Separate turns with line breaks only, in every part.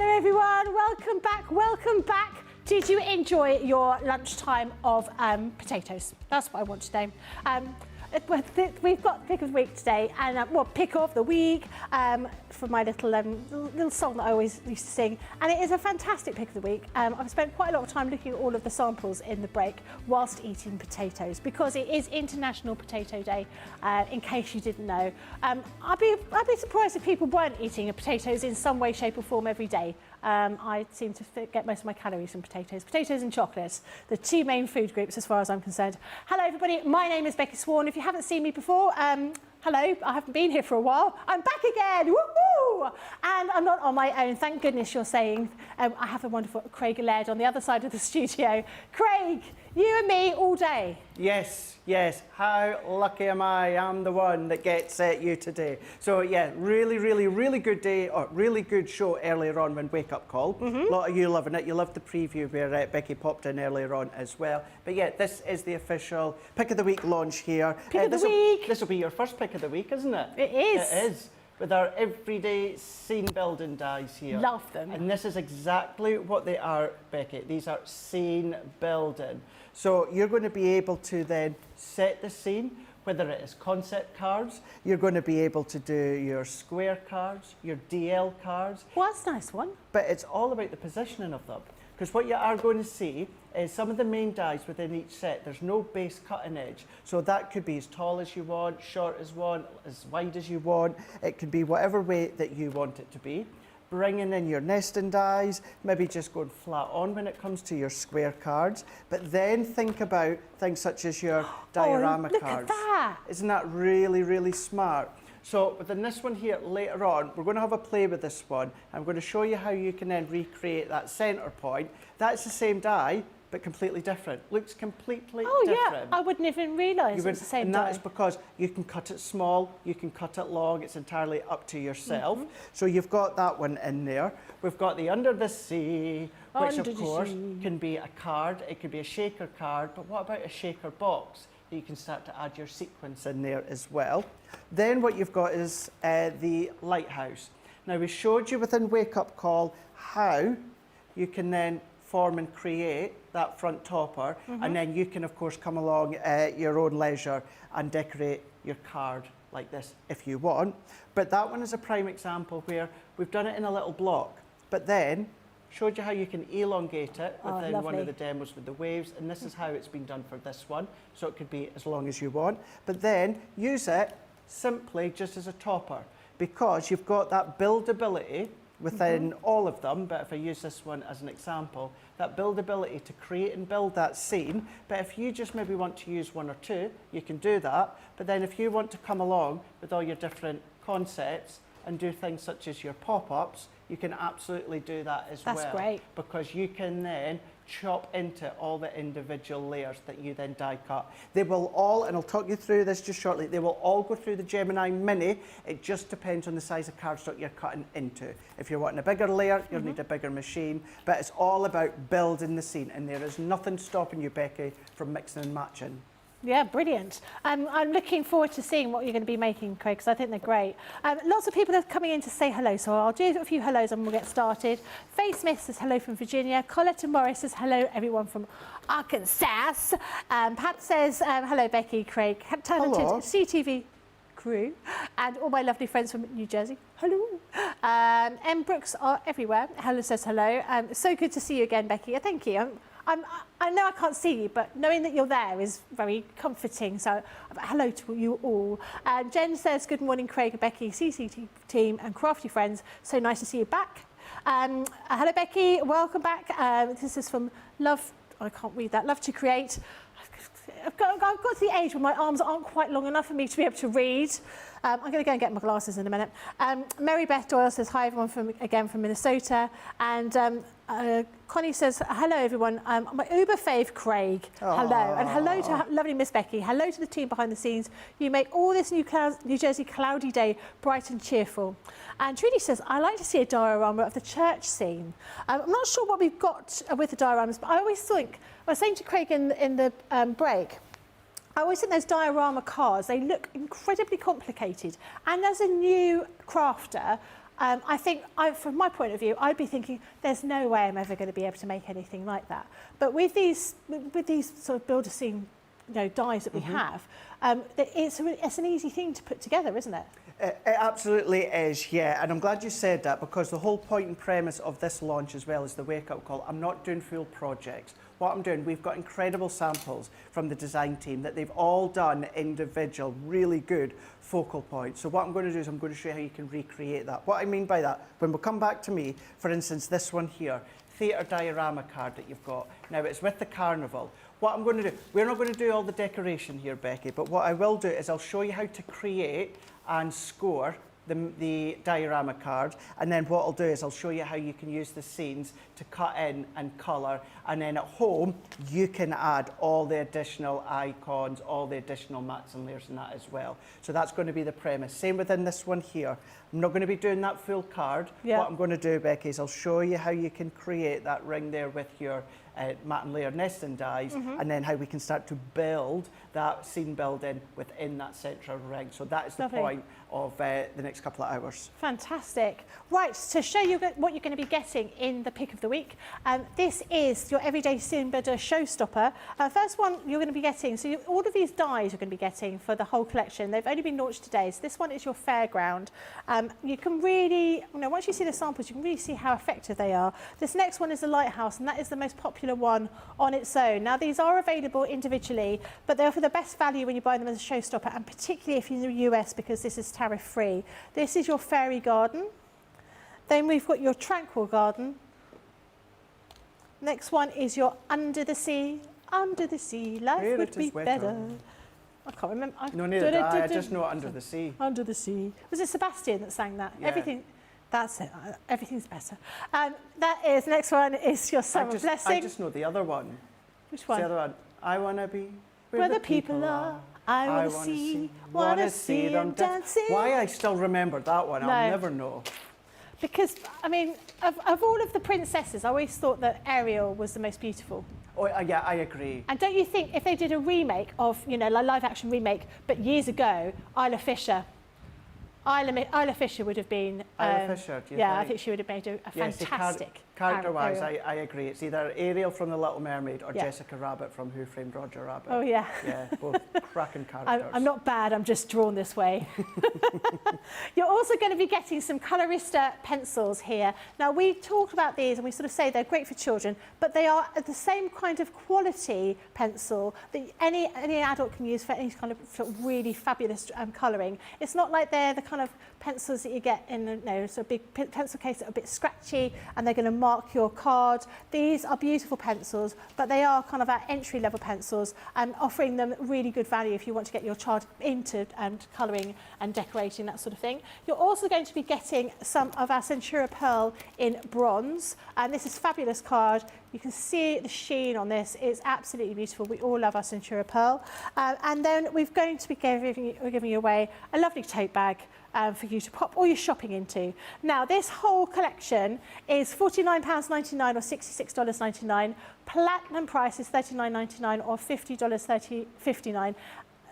Hello everyone, welcome back. Did you enjoy your lunchtime of potatoes? That's what I want to know. We've got pick of the week today, and pick of the week for my little song that I always used to sing, and it is a fantastic pick of the week. I've spent quite a lot of time looking at all of the samples in the break whilst eating potatoes, because it is International Potato Day, in case you didn't know. I'd be surprised if people weren't eating potatoes in some way, shape or form every day. I seem to get most of my calories from potatoes. Potatoes and chocolate, the two main food groups as far as I'm concerned. Hello everybody, my name is Becky Swan. If you haven't seen me before, hello, I haven't been here for a while. I'm back again, woohoo! And I'm not on my own, thank goodness you're saying. I have a wonderful Craig Laird on the other side of the studio. Craig, you and me all day.
Yes, yes, how lucky am I? I'm the one that gets you today. So yeah, really good day, or really good show earlier on when Wake Up Call. A lot of you loving it. You loved the preview where Becky popped in earlier on as well. But yeah, this is the official Pick of the Week launch here.
Pick of the week.
This will be your first Pick of the Week, isn't it?
It is.
It is. With our everyday scene building dies here.
Love them.
And this is exactly what they are, Becky. These are scene building. So you're going to be able to then set the scene, whether it is concept cards, you're going to be able to do your square cards, your DL cards.
Well, that's a nice one.
But it's all about the positioning of them. Because what you are going to see is some of the main dies within each set. There's no base cutting edge. So that could be as tall as you want, short as you want, as wide as you want. It could be whatever way that you want it to be. Bringing in your nesting dies, maybe just going flat on when it comes to your square cards. But then think about things such as your diorama
look
cards.
At that.
Isn't that really smart? So within this one here later on, we're going to have a play with this one. I'm going to show you how you can then recreate that centre point. That's the same die, but completely different. Looks completely different.
Yeah, I wouldn't even realise it's the same
and
die.
that is because you can cut it small, you can cut it long, it's entirely up to yourself. So you've got that one in there. We've got the Under the Sea, which of course can be a card, it could be a shaker card, but what about a shaker box? You can start to add your sequence in there as well. Then what you've got is the lighthouse. Now we showed you within Wake Up Call how you can then form and create that front topper, and then you can of course come along at your own leisure and decorate your card like this if you want. But that one is a prime example where we've done it in a little block, but then showed you how you can elongate it within one of the demos with the waves, and this is how it's been done for this one. So it could be as long as you want, but then use it simply just as a topper, because you've got that buildability within all of them. But if I use this one as an example, that buildability to create and build that scene. But if you just maybe want to use one or two, you can do that. But then if you want to come along with all your different concepts and do things such as your pop-ups, you can absolutely do that as well.
That's great.
Because you can then chop into all the individual layers that you then die cut. They will all, and I'll talk you through this just shortly, they will all go through the Gemini Mini. It just depends on the size of cardstock you're cutting into. If you're wanting a bigger layer, you'll need a bigger machine, but it's all about building the scene, and there is nothing stopping you, Becky, from mixing and matching.
Yeah, brilliant. I'm looking forward to seeing what you're going to be making, Craig, because I think they're great. Lots of people are coming in to say hello, so I'll do a few hellos and we'll get started. Faye Smith says hello from Virginia. Coletta Morris says hello, everyone from Arkansas. Pat says hello, Becky, Craig, talented CTV crew, and all my lovely friends from New Jersey. Hello. M. Brooks are everywhere. Hello says hello. So good to see you again, Becky. Thank you. I know I can't see you, but knowing that you're there is very comforting. So hello to you all. Jen says, good morning, Craig and Becky, CCT team and crafty friends. So nice to see you back. Hello, Becky. Welcome back. This is from Love. I can't read that. Love to Create. I've got to the age where my arms aren't quite long enough for me to be able to read. I'm going to go and get my glasses in a minute. Mary Beth Doyle says hi, everyone from Minnesota. And Connie says, hello, everyone. My Uber fave, Craig. Aww. Hello. And hello to lovely Miss Becky. Hello to the team behind the scenes. You make all this New Jersey cloudy day bright and cheerful. And Trudy says, I like to see a diorama of the church scene. I'm not sure what we've got with the dioramas, but I always think, I was saying to Craig in the break, I always think those diorama cards, they look incredibly complicated. And as a new crafter, I think, from my point of view, I'd be thinking, there's no way I'm ever going to be able to make anything like that. But with these sort of build-a-scene, dies that we have, it's an easy thing to put together, isn't it?
It absolutely is, yeah, and I'm glad you said that, because the whole point and premise of this launch, as well as the wake-up call, I'm not doing full projects. What I'm doing, we've got incredible samples from the design team that they've all done individual, really good focal points. So what I'm going to do is I'm going to show you how you can recreate that. What I mean by that, when we come back to me, for instance, this one here, theatre diorama card that you've got. Now, it's with the carnival. What I'm going to do, we're not going to do all the decoration here, Becky, but what I will do is I'll show you how to create and score the diorama card, and then what I'll do is I'll show you how you can use the scenes to cut in and colour, and then at home you can add all the additional icons, all the additional mats and layers and that as well. So that's going to be the premise. Same within this one here. I'm not going to be doing that full card.
Yeah.
What I'm going to do, Becky, is I'll show you how you can create that ring there with your mat and layer nesting dies, and then how we can start to build that scene building within that central ring. So that is the point of the next couple of hours.
Fantastic. Right, to show you what you're going to be getting in the pick of the week, this is your everyday scene builder showstopper. First one you're going to be getting, so all of these dies you're going to be getting for the whole collection. They've only been launched today, so this one is your fairground. You can really, once you see the samples, you can really see how effective they are. This next one is the lighthouse, and that is the most popular one on its own. Now, these are available individually, but they offer the best value when you buy them as a showstopper, and particularly if you're in the US, because this is tariff-free. This is your fairy garden. Then we've got your tranquil garden. Next one is your under the sea. Under the sea, life would be better. I can't remember.
No, neither do I. I just know Under the Sea.
Under the sea. Was it Sebastian that sang that?
Yeah.
Everything. That's it. Everything's better. Next one is your summer blessing.
I just know the other one.
Which one?
The other one. I want to be
where the people are. I want to see them dancing.
Why I still remember that one, I'll never know.
Because, of all of the princesses, I always thought that Ariel was the most beautiful.
Oh, yeah, I agree.
And don't you think if they did a remake of, a live-action remake, but years ago, Isla Fisher would have been...
Isla Fisher, do you think?
I think she would have made a fantastic...
Character-wise, I agree. It's either Ariel from The Little Mermaid or
Yeah.
Jessica Rabbit from Who Framed Roger Rabbit.
Oh, yeah.
Yeah, both cracking characters.
I'm not bad, I'm just drawn this way. You're also going to be getting some Colorista pencils here. Now, we talked about these and we sort of say they're great for children, but they are the same kind of quality pencil that any adult can use for any kind of sort of really fabulous colouring. It's not like they're the kind of pencils that you get in a big pencil case that are a bit scratchy and they're going to mark your card. These are beautiful pencils, but they are kind of our entry-level pencils and offering them really good value if you want to get your child into colouring and decorating, that sort of thing. You're also going to be getting some of our Centura Pearl in bronze, and this is a fabulous card. You can see the sheen on this. It's absolutely beautiful. We all love our Centura Pearl. And then we're going to be giving you away a lovely tote bag for you to pop all your shopping into. Now, this whole collection is £49.99 or $66.99. Platinum price is $39.99 or $50.59.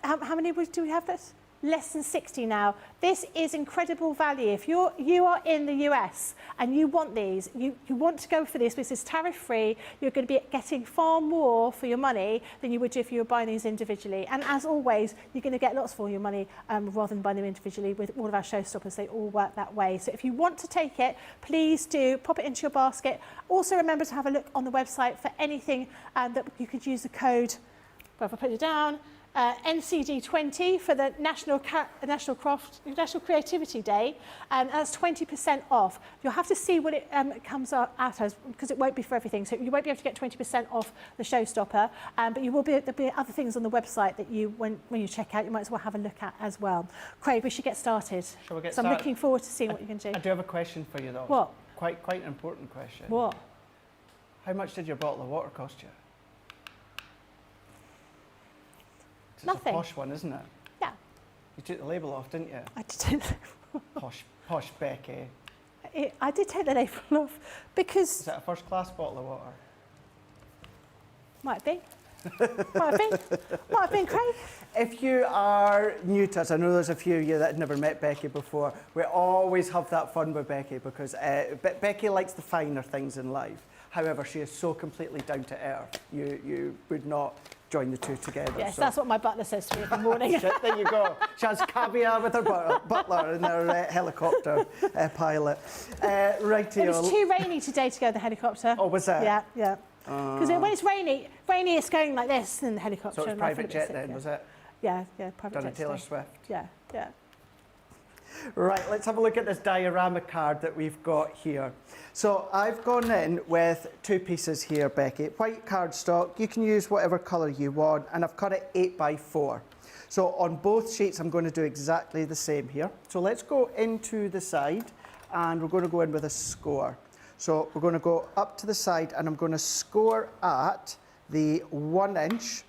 How many do we have this? Less than 60 now. This is incredible value. If you are in the US and you want these, you want to go for this, this is tariff-free, you're going to be getting far more for your money than you would do if you were buying these individually. And as always, you're going to get lots for your money rather than buying them individually. With all of our showstoppers, they all work that way. So if you want to take it, please do pop it into your basket. Also remember to have a look on the website for anything that you could use the code, well, if I put it down, NCD20 for the National Creativity Day, and that's 20% off. You'll have to see what it comes out as, because it won't be for everything, so you won't be able to get 20% off the showstopper, but you will be, there'll be other things on the website that you, when you check out, you might as well have a look at as well. Craig, we should get started.
Shall we get
started? I'm looking forward to seeing what you can do.
I do have a question for you though.
What?
Quite an important question.
What?
How much did your bottle of water cost you? It's
Nothing.
a posh one, isn't it?
Yeah.
You took the label off, didn't you?
I did.
Posh Becky.
I did take the label off because...
Is that a first class bottle of water?
Might be. Might have been Craig.
If you are new to us, I know there's a few of you that had never met Becky before. We always have that fun with Becky because Becky likes the finer things in life. However, she is so completely down to earth. You would not join the two together.
Yes,
so.
that's what my butler says to me every morning.
There you go. She has caviar with her butler and her helicopter pilot. Rightio.
It was too rainy today to go in the helicopter.
Oh, was it?
Yeah, yeah. Because when it's rainy, it's going like this in the helicopter.
So it was private jet then, was it?
Yeah, private jet.
Done a Taylor Swift.
Yeah.
Right, let's have a look at this diorama card that we've got here. So I've gone in with two pieces here, Becky. White cardstock, you can use whatever colour you want, and I've cut it 8x4. So on both sheets, I'm going to do exactly the same here. So let's go into the side, and we're going to go in with a score. So we're going to go up to the side, and I'm going to score at the 1 inch,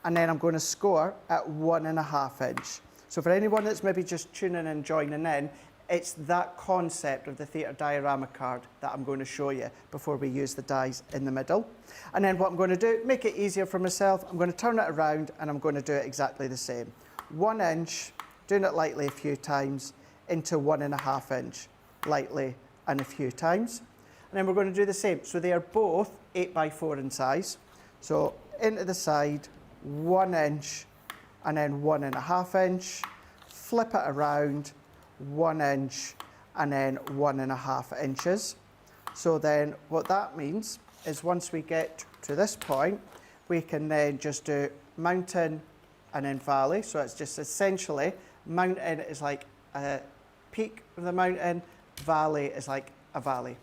and then I'm going to score at 1.5 inch. So for anyone that's maybe just tuning in, joining in, it's that concept of the theatre diorama card that I'm going to show you before we use the dies in the middle. And then what I'm going to do, make it easier for myself, I'm going to turn it around and I'm going to do it exactly the same. 1 inch, doing it lightly a few times, into 1.5 inch, lightly and a few times. And then we're going to do the same. So they are both 8x4 in size. So into the side, 1 inch, and then 1.5 inch, flip it around, 1 inch, and then 1.5 inches. So then what that means is once we get to this point, we can then just do mountain and then valley. So it's just essentially, mountain is like a peak of the mountain, valley is like a valley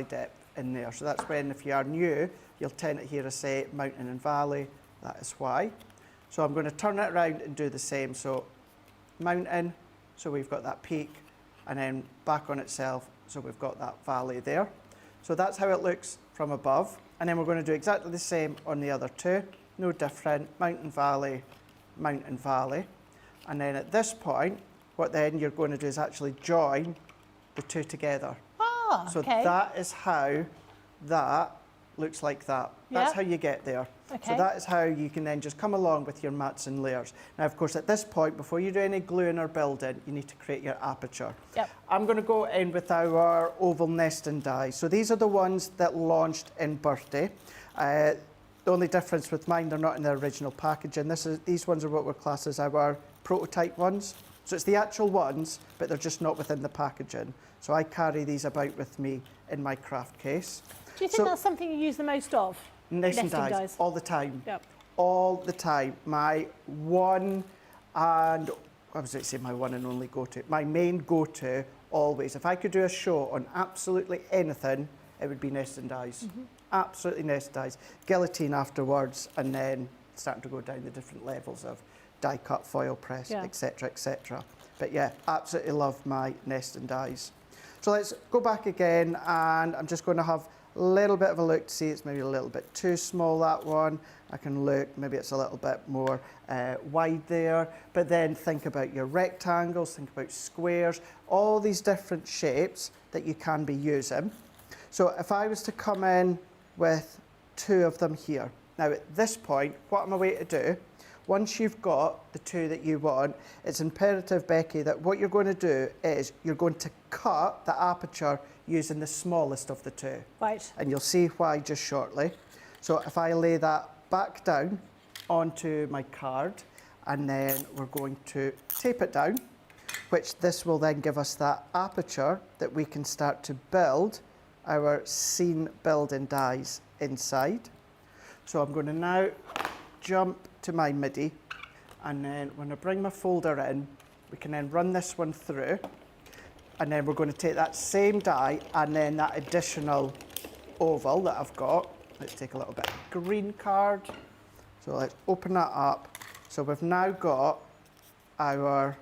depth in there. So that's when, if you are new, you'll tend to hear us say mountain and valley, that is why. So I'm going to turn it around and do the same. So mountain, so we've got that peak, and then back on itself, so we've got that valley there. So that's how it looks from above. And then we're going to do exactly the same on the other two. No different, mountain, valley. And then at this point, what then you're going to do is actually join the two together.
Oh,
so
okay.
that is how that looks like that. That's how you get there.
Okay.
So that is how you can then just come along with your mats and layers. Now, of course, at this point, before you do any gluing or building, you need to create your aperture.
Yep.
I'm going to go in with our oval nesting dies. So these are the ones that launched in birthday. The only difference with mine, they're not in the original packaging. These ones are what we're classed as our prototype ones. So it's the actual ones, but they're just not within the packaging. So I carry these about with me in my craft case.
Do you think that's something you use the most of?
Nesting dies all the time.
Yep.
All the time. My one and, I was going to say my one and only go-to, my main go-to always. If I could do a show on absolutely anything, it would be nesting dies. Mm-hmm. Absolutely nesting dies. Guillotine afterwards, and then starting to go down the different levels of die cut, foil press, etc., etc. But yeah, absolutely love my nesting dies. So let's go back again, and I'm just going to have a little bit of a look to see it's maybe a little bit too small, that one. I can look, maybe it's a little bit more wide there, but then think about your rectangles, think about squares, all these different shapes that you can be using. So if I was to come in with two of them here, now at this point, what am I going to do? Once you've got the two that you want, it's imperative, Becky, that what you're going to do is you're going to cut the aperture using the smallest of the two.
Right.
And you'll see why just shortly. So if I lay that back down onto my card, and then we're going to tape it down, which this will then give us that aperture that we can start to build our scene building dies inside. So I'm going to now jump to my MIDI, and then when I bring my folder in, we can then run this one through, and then we're going to take that same die and then that additional oval that I've got. Let's take a little bit of green card. So let's open that up. So we've now got our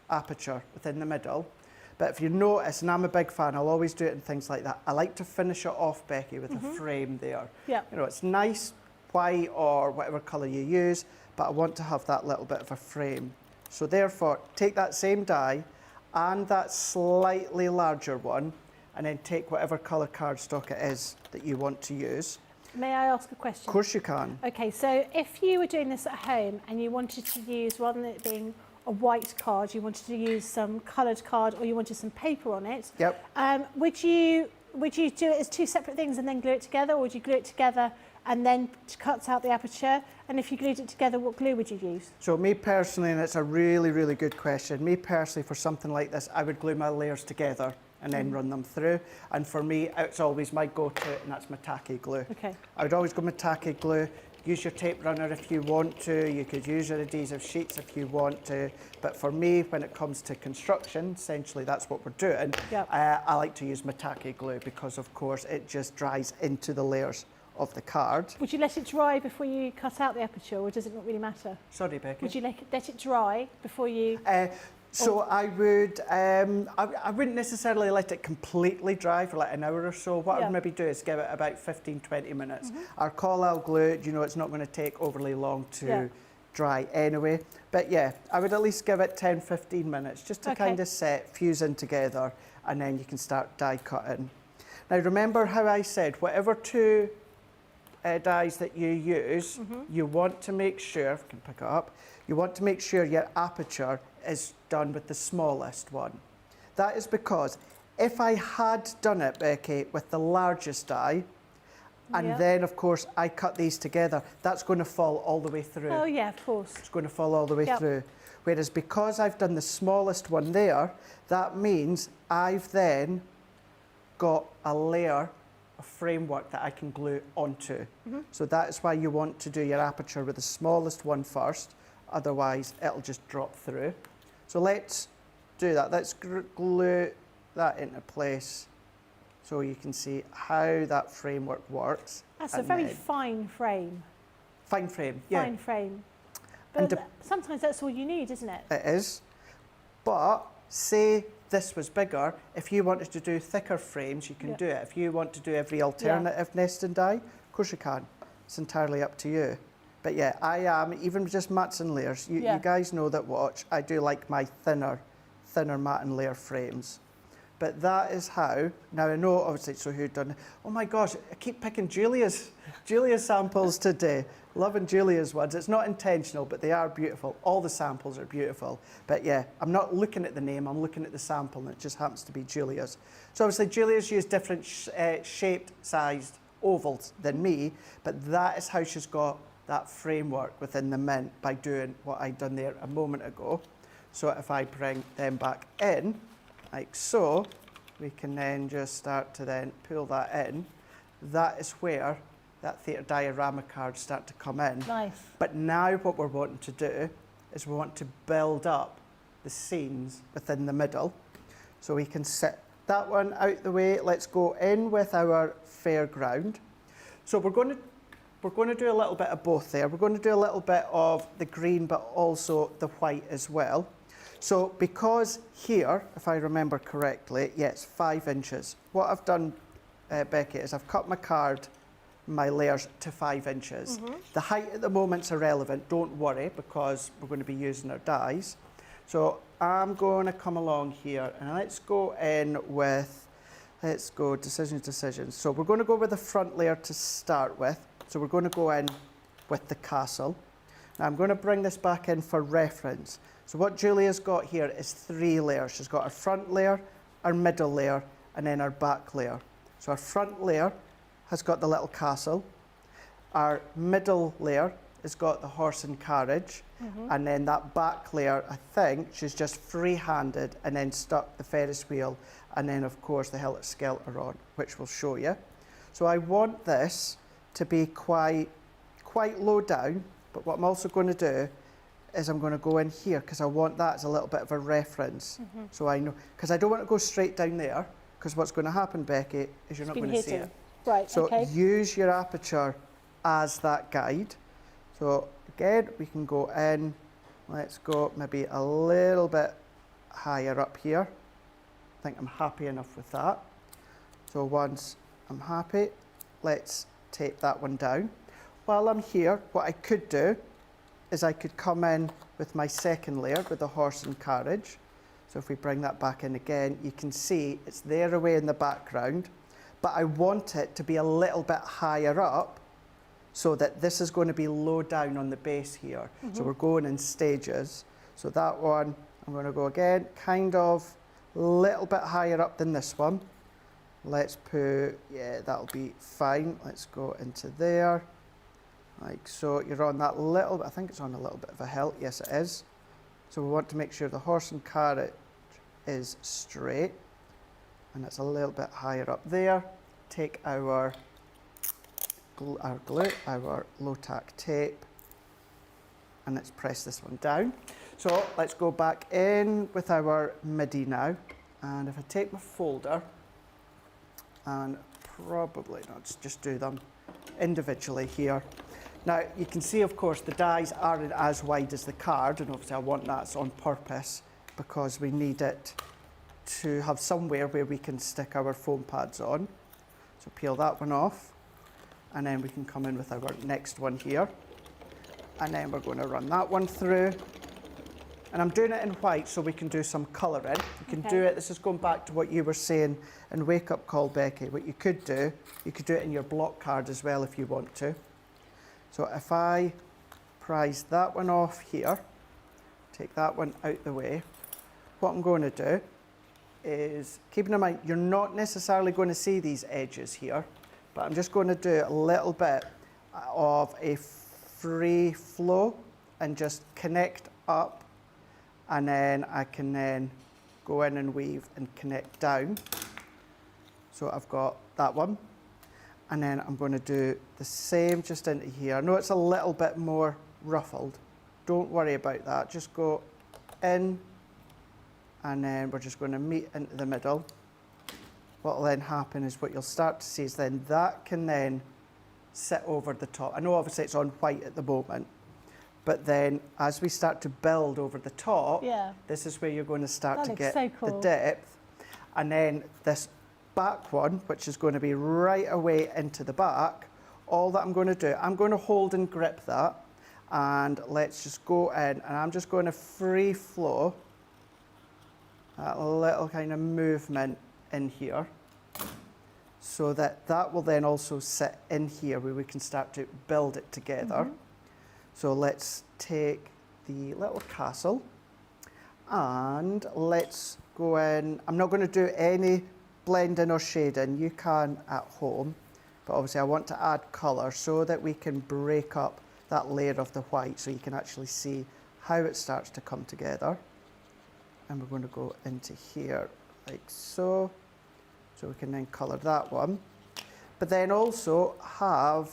aperture within the middle. But if you notice, and I'm a big fan, I'll always do it in things like that, I like to finish it off, Becky, with a frame there.
Yeah.
You know, it's nice, white or whatever colour you use, but I want to have that little bit of a frame. So therefore, take that same die and that slightly larger one, and then take whatever colour cardstock it is that you want to use.
May I ask a question?
Of course you can.
Okay, so if you were doing this at home and you wanted to use, rather than it being a white card, you wanted to use some coloured card or you wanted some paper on it,
Yep.
would you do it as two separate things and then glue it together, or would you glue it together and then cut out the aperture? And if you glued it together, what glue would you use?
So me personally, and it's a really, really good question, me personally for something like this, I would glue my layers together and then run them through. And for me, it's always my go-to, and that's my tacky glue.
Okay.
I would always go with tacky glue. Use your tape runner if you want to. You could use your adhesive sheets if you want to. But for me, when it comes to construction, essentially that's what we're doing.
Yep.
I like to use my tacky glue because, of course, it just dries into the layers of the card.
Would you let it dry before you cut out the aperture, or does it not really matter?
Sorry, Becky.
Would you let it dry before you...
So I would, I wouldn't necessarily let it completely dry for like an hour or so. What
Yeah.
I'd maybe do is give it about 15, 20 minutes. Our call-out glue, you know, it's not going to take overly long to dry anyway. But yeah, I would at least give it 10, 15 minutes just to kind of set, fuse in together, and then you can start die cutting. Now remember how I said, whatever two dies that you use, you want to make sure, if I can pick it up, you want to make sure your aperture is done with the smallest one. That is because if I had done it, Becky, with the largest die, and then of course I cut these together, that's going to fall all the way through.
Oh yeah, of course.
It's going to fall all the way through. Whereas because I've done the smallest one there, that means I've then got a layer of framework that I can glue onto. So that is why you want to do your aperture with the smallest one first, otherwise it'll just drop through. So let's do that. Let's glue that into place so you can see how that framework works.
That's a very fine frame.
Fine frame, yeah.
Fine frame. But sometimes that's all you need, isn't it?
It is. But say this was bigger, if you wanted to do thicker frames, you can do it. If you want to do every alternative nesting die, of course you can. It's entirely up to you. But yeah, I am, even just mats and layers, you guys know that watch, I do like my thinner mat and layer frames. But that is how, now I know obviously, so who'd done, oh my gosh, I keep picking Julia's samples today. Loving Julia's ones. It's not intentional, but they are beautiful. All the samples are beautiful. But yeah, I'm not looking at the name, I'm looking at the sample, and it just happens to be Julia's. So obviously Julia's used different shaped, sized ovals than me, but that is how she's got that framework within the mint by doing what I'd done there a moment ago. So if I bring them back in, like so, we can then just start to then pull that in. That is where that theatre diorama cards start to come in.
Nice.
But now what we're wanting to do is we want to build up the scenes within the middle. So we can set that one out the way. Let's go in with our fairground. So we're going to do a little bit of both there. We're going to do a little bit of the green, but also the white as well. So because here, if I remember correctly, yes, 5 inches. What I've done, Becky, is I've cut my card, my layers to 5 inches. The height at the moment's irrelevant, don't worry, because we're going to be using our dies. So I'm going to come along here and let's go in with, let's go decisions. So we're going to go with the front layer to start with. So we're going to go in with the castle. Now I'm going to bring this back in for reference. So what Julia's got here is 3 layers. She's got our front layer, our middle layer, and then our back layer. So our front layer has got the little castle. Our middle layer has got the horse and carriage. And then that back layer, I think, she's just free-handed and then stuck the Ferris wheel and then, of course, the Helter Skelter on, which we'll show you. So I want this to be quite low down, but what I'm also going to do is I'm going to go in here because I want that as a little bit of a reference. So I know, because I don't want to go straight down there, because what's going to happen, Becky, is you're not going to see it.
Right,
so use your aperture as that guide. So again, we can go in, let's go maybe a little bit higher up here. I think I'm happy enough with that. So once I'm happy, let's tape that one down. While I'm here, what I could do is I could come in with my second layer with the horse and carriage. So if we bring that back in again, you can see it's there away in the background, but I want it to be a little bit higher up so that this is going to be low down on the base here. So we're going in stages. So that one, I'm going to go again, kind of a little bit higher up than this one. Let's put, yeah, that'll be fine. Let's go into there, like so. You're on that little, I think it's on a little bit of a hill. Yes, it is. So we want to make sure the horse and carriage is straight, and it's a little bit higher up there. Take our glue, our low-tack tape, and let's press this one down. So let's go back in with our MIDI now, and if I take my folder, and probably, no, let's just do them individually here. Now, you can see, of course, the dies aren't as wide as the card, and obviously I want that on purpose because we need it to have somewhere where we can stick our foam pads on. So peel that one off, and then we can come in with our next one here. And then we're going to run that one through. And I'm doing it in white so we can do some colouring. You can do it, this is going back to what you were saying in Wake Up Call, Becky. What you could do it in your block card as well if you want to. So if I prise that one off here, take that one out the way, what I'm going to do is, keeping in mind, you're not necessarily going to see these edges here, but I'm just going to do a little bit of a free flow and just connect up, and then I can then go in and weave and connect down. So I've got that one, and then I'm going to do the same just into here. I know it's a little bit more ruffled, don't worry about that, just go in, and then we're just going to meet into the middle. What will then happen is, what you'll start to see is then that can then sit over the top. I know obviously it's on white at the moment, but then as we start to build over the top, this is where you're going to start to get the depth. And then this back one, which is going to be right away into the back, all that I'm going to do, I'm going to hold and grip that, and let's just go in, and I'm just going to free flow that little kind of movement in here, so that that will then also sit in here where we can start to build it together. So let's take the little castle, and let's go in. I'm not going to do any blending or shading, you can at home, but obviously I want to add colour so that we can break up that layer of the white so you can actually see how it starts to come together. And we're going to go into here like so, so we can then colour that one. But then also have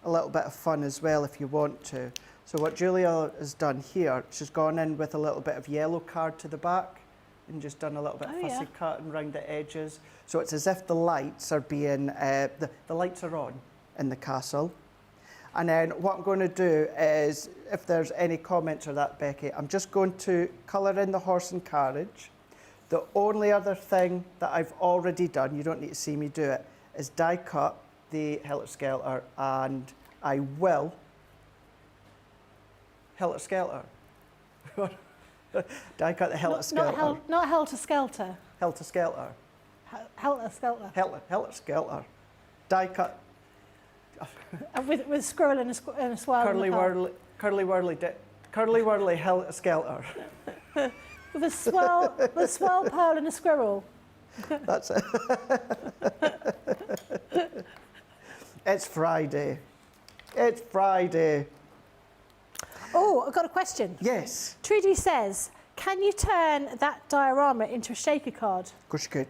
a little bit of fun as well if you want to. So what Julia has done here, she's gone in with a little bit of yellow card to the back and just done a little bit of fussy cutting around the edges. So it's as if the lights are being, the lights are on in the castle. And then what I'm going to do is, if there's any comments or that, Becky, I'm just going to colour in the horse and carriage. The only other thing that I've already done, you don't need to see me do it, is die cut the helter-skelter, and I will helter-skelter. Die cut the helter-skelter.
Not helter-skelter.
Helter-skelter.
Helter-skelter.
Helter-skelter. Die cut.
With a squirrel and a swirl.
Curly whirly helter-skelter.
With a swirl, pearl and a squirrel.
That's it. It's Friday. It's Friday.
Oh, I've got a question.
Yes.
Trudy says, can you turn that diorama into a shaker card?
Of course you could.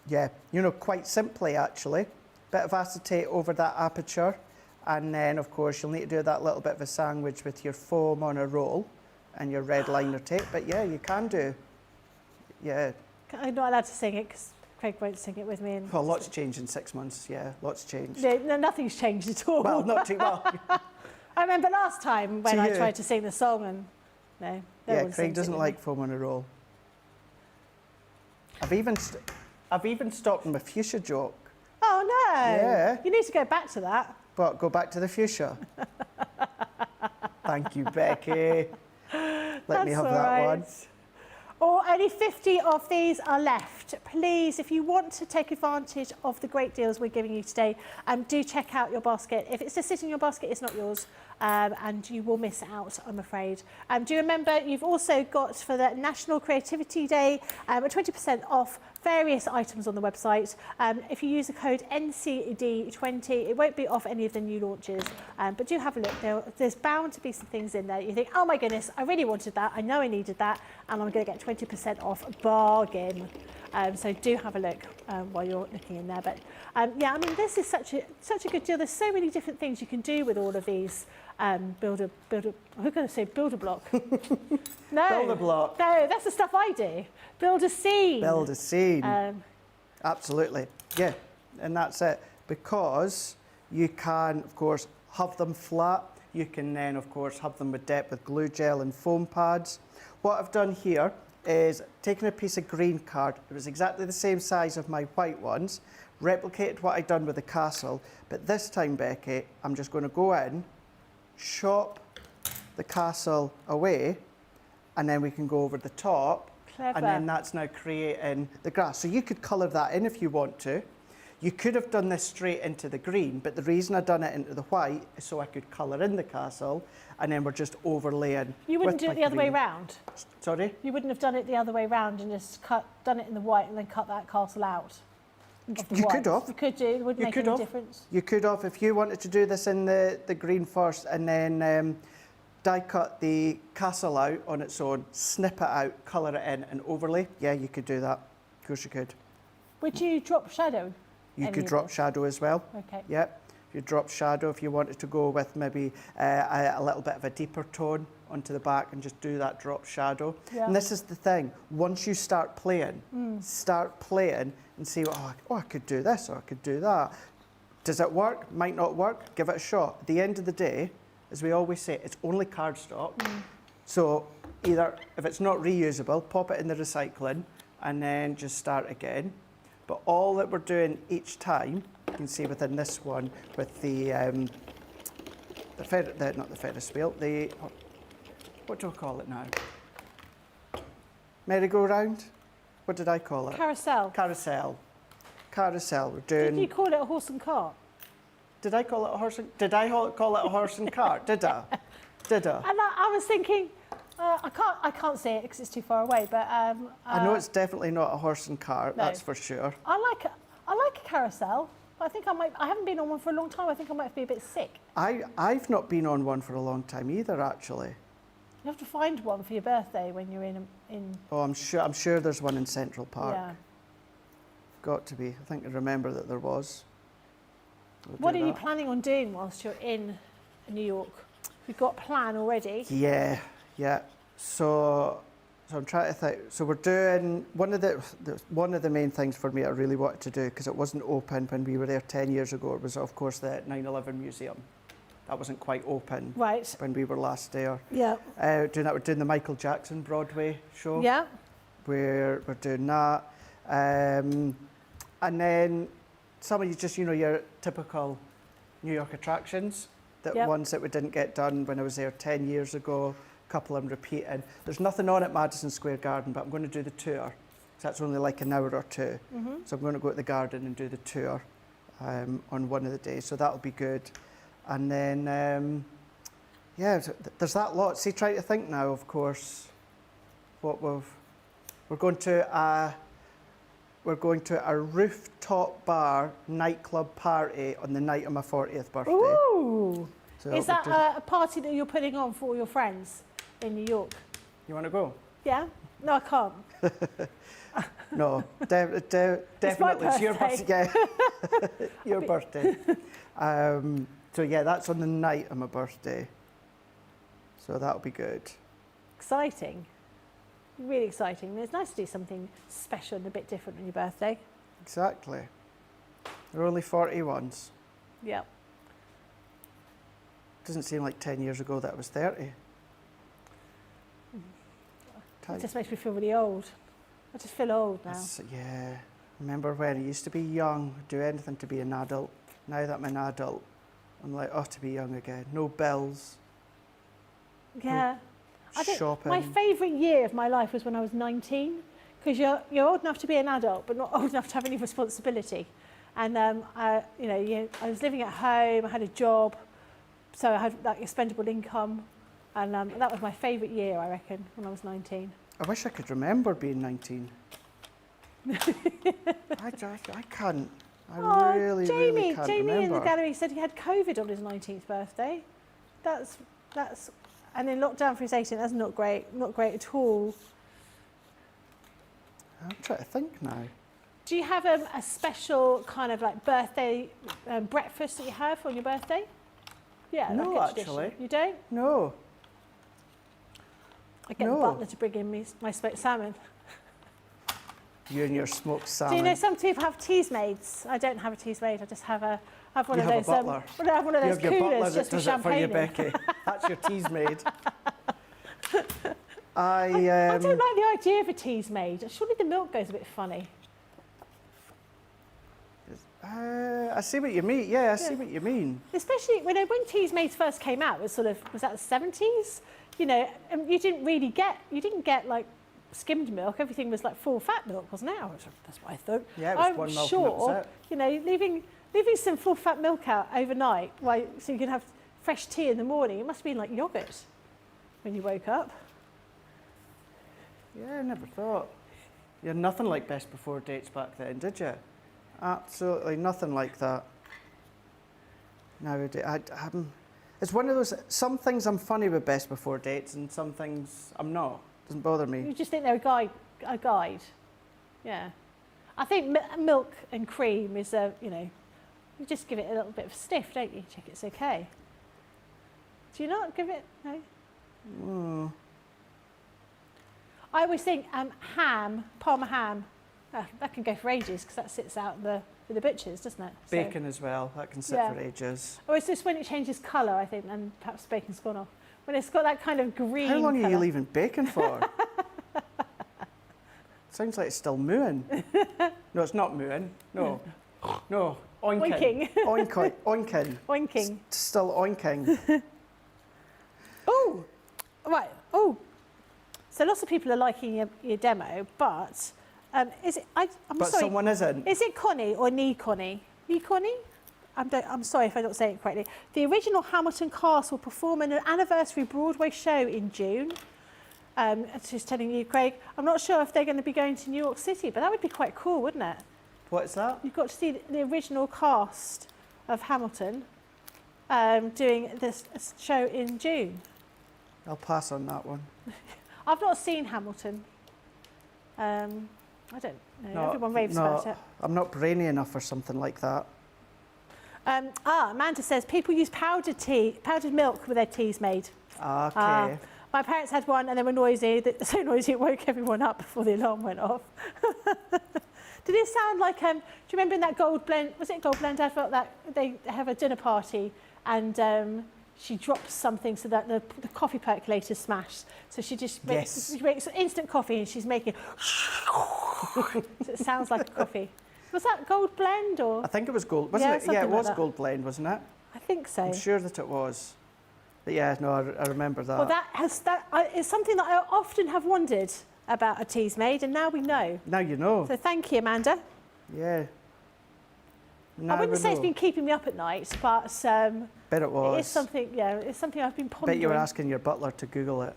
Yeah, you know, quite simply actually. Bit of acetate over that aperture, and then of course you'll need to do that little bit of a sandwich with your foam on a roll and your red liner tape. But yeah, you can do. Yeah. I'm
not allowed to sing it because Craig won't sing it with me. And
well, lots changed in 6 months. Yeah, lots changed.
No, nothing's changed at all.
Well, not too well.
I remember last time when I tried to sing the song, and no
yeah, Craig doesn't like foam on a roll. I've even stopped him with fuchsia joke.
Oh no!
Yeah.
You need to go back to that.
But go back to the fuchsia. Thank you, Becky. Let me have that one.
Or only 50 of these are left. Please, if you want to take advantage of the great deals we're giving you today, do check out your basket. If it's just sitting in your basket, it's not yours, and you will miss out, I'm afraid. Do remember, you've also got for the National Creativity Day, a 20% off various items on the website. If you use the code NCD20, it won't be off any of the new launches, but do have a look. There's bound to be some things in there. You think, oh my goodness, I really wanted that. I know I needed that, and I'm going to get 20% off. Bargain. So do have a look while you're looking in there. But yeah, I mean, this is such a good deal. There's so many different things you can do with all of these. I'm going to say build a block. No.
Build a block.
No, that's the stuff I do. Build a scene.
Build a scene. Absolutely. Yeah, and that's it. Because you can, of course, have them flat. You can then, of course, have them with depth with glue gel and foam pads. What I've done here is taken a piece of green card. It was exactly the same size of my white ones, replicated what I'd done with the castle, but this time, Becky, I'm just going to go in, chop the castle away, and then we can go over the top.
Clever.
And then that's now creating the grass. So you could colour that in if you want to. You could have done this straight into the green, but the reason I've done it into the white is so I could colour in the castle, and then we're just overlaying.
You wouldn't
with
do it
my
the other way
green.
round?
Sorry?
You wouldn't have done it the other way round and just done it in the white and then cut that castle out? Of the
You
white?
could have.
You could do, it wouldn't
You
make
could
any
have.
difference.
You could have, if you wanted to do this in the green first and then die cut the castle out on its own, snip it out, colour it in and overlay, yeah, you could do that. Of course you could.
Would you drop shadow?
You
any
could
of
drop
this?
shadow as well.
Okay.
Yep. You drop shadow if you wanted to go with maybe a little bit of a deeper tone onto the back and just do that drop shadow.
Yeah.
And this is the thing, once you start playing and see, oh, I could do this or I could do that. Does it work? Might not work? Give it a shot. At the end of the day, as we always say, it's only cardstock. So either, if it's not reusable, pop it in the recycling and then just start again. But all that we're doing each time, you can see within this one with not the Ferris wheel, what do I call it now? Merry-go-round? What did I call it?
Carousel.
Carousel. Carousel. We're
Did you
doing.
call it a horse and cart?
Did I call it a horse and? Did I call it a horse and cart? Did I? Did I?
And I was thinking, I can't say it because it's too far away, but
I know it's definitely not a horse and cart.
No.
That's for sure.
I like a carousel. But I think I haven't been on one for a long time. I think I might be a bit sick.
I've not been on one for a long time either, actually.
You have to find one for your birthday when you're in.
Oh, I'm sure there's one in Central Park.
Yeah.
Got to be. I think I remember that there was. We'll
What
do
are you
that.
planning on doing whilst you're in New York? You've got a plan already.
Yeah. So I'm trying to think. So we're doing one of the main things for me I really wanted to do, because it wasn't open when we were there 10 years ago. It was, of course, the 9/11 museum. That wasn't quite open
Right.
when we were last there.
Yeah.
We're doing the Michael Jackson Broadway show.
Yeah.
We're doing that. And then some of you just, your typical New York attractions,
Yep.
ones that we didn't get done when I was there 10 years ago, a couple I'm repeating. There's nothing on at Madison Square Garden, but I'm going to do the tour. So that's only like an hour or two.
Mm-hmm.
So I'm going to go to the garden and do the tour on one of the days. So that'll be good. And then, there's that lot. See, try to think now, of course, what we're going to a rooftop bar nightclub party on the night of my 40th birthday.
Ooh.
So
Is that a party that you're putting on for all your friends in New York?
You want to go?
Yeah? No, I can't.
No, definitely. It's your
birthday.
birthday. Yeah. Your birthday. So yeah, that's on the night of my birthday. So that'll be good.
Exciting. Really exciting. It's nice to do something special and a bit different on your birthday.
Exactly. There are only 41s.
Yeah.
Doesn't seem like 10 years ago that I was 30.
It
Time.
just makes me feel really old. I just feel old now.
Yeah. Remember when I used to be young, do anything to be an adult. Now that I'm an adult, I'm like, to be young again. No bills.
Yeah. I think
shopping.
my favourite year of my life was when I was 19, because you're old enough to be an adult, but not old enough to have any responsibility. And I was living at home. I had a job, so I had that expendable income, and that was my favourite year, I reckon, when I was 19.
I wish I could remember being 19. I can't. I really can't
Jamie
remember.
in the gallery said he had COVID on his 19th birthday. That's, and then locked down for his 18th. That's not great at all.
I'm trying to think now.
Do you have a special kind of like birthday breakfast that you have on your birthday? Yeah,
No,
like a
actually.
tradition. You don't?
No.
I get the butler to bring in my smoked salmon.
You and your smoked salmon.
Do you know some people have teasmaids? I don't have a teasmaid. I just have one
You
of
have
those.
a butler.
I have one of those
you have your butler
coolers
that
just with
does it for you,
champagne in.
Becky. That's your teasmaid.
I don't like the idea of a teasmaid. Surely the milk goes a bit funny.
I see what you mean. Yeah, I see what you mean.
Especially when teasmaids first came out, was that the 70s? You know, you didn't get like skimmed milk. Everything was like full fat milk, wasn't it? That's what I thought.
Yeah, it was one milk and that was it.
You know, leaving some full fat milk out overnight, so you can have fresh tea in the morning. It must have been like yogurt when you woke up.
Yeah, I never thought. You had nothing like best before dates back then, did you? Absolutely nothing like that. Nowadays, it's one of those. Some things I'm funny with best before dates, and some things I'm not. Doesn't bother me.
You just think they're a guide. Yeah. I think milk and cream is you just give it a little bit of stiff, don't you? Check it's okay. Do you not give it? No.
Mm.
I always think ham, Parma ham, that can go for ages because that sits out with the butchers, doesn't it?
Bacon as well. That can sit for ages.
Or it's just when it changes colour, I think, and perhaps bacon's gone off. When it's got that kind of green.
How long
colour.
are you leaving bacon for? Sounds like it's still mooing. No, it's not mooing. No. No. Oinking. Oinking.
Oinking.
Still oinking.
Oh, right. Oh. So lots of people are liking your demo, but is it? I'm
but
sorry.
Someone isn't.
Is it Connie or Nee Connie? Nee Connie? I'm sorry if I don't say it correctly. The original Hamilton cast will perform an anniversary Broadway show in June. Just telling you, Craig. I'm not sure if they're going to be going to New York City, but that would be quite cool, wouldn't it?
What's that?
You've got to see the original cast of Hamilton doing this show in June.
I'll pass on that one.
I've not seen Hamilton. I don't know. Everyone raves about it.
I'm not brainy enough for something like that.
Amanda says people use powdered milk with their teas made.
Okay.
My parents had one and they were noisy. So noisy it woke everyone up before the alarm went off. Did it sound like, do you remember in that Gold Blend, was it Gold Blend advert that they have a dinner party and she drops something so that the coffee percolator smashed. So she just makes instant coffee and she's making, so it sounds like a coffee. Was that Gold Blend or?
I think it was Gold, wasn't it? Yeah, it was
like
Gold Blend, wasn't it?
I think so.
I'm sure that it was. But yeah, no, I remember that.
Well, that is something that I often have wondered about a teas made, and now we know.
Now you know.
So thank you, Amanda.
Yeah.
I wouldn't say it's been keeping me up at night, but
bet it was.
It is something. Yeah, it's something I've been pondering.
Bet you were asking your butler to Google it.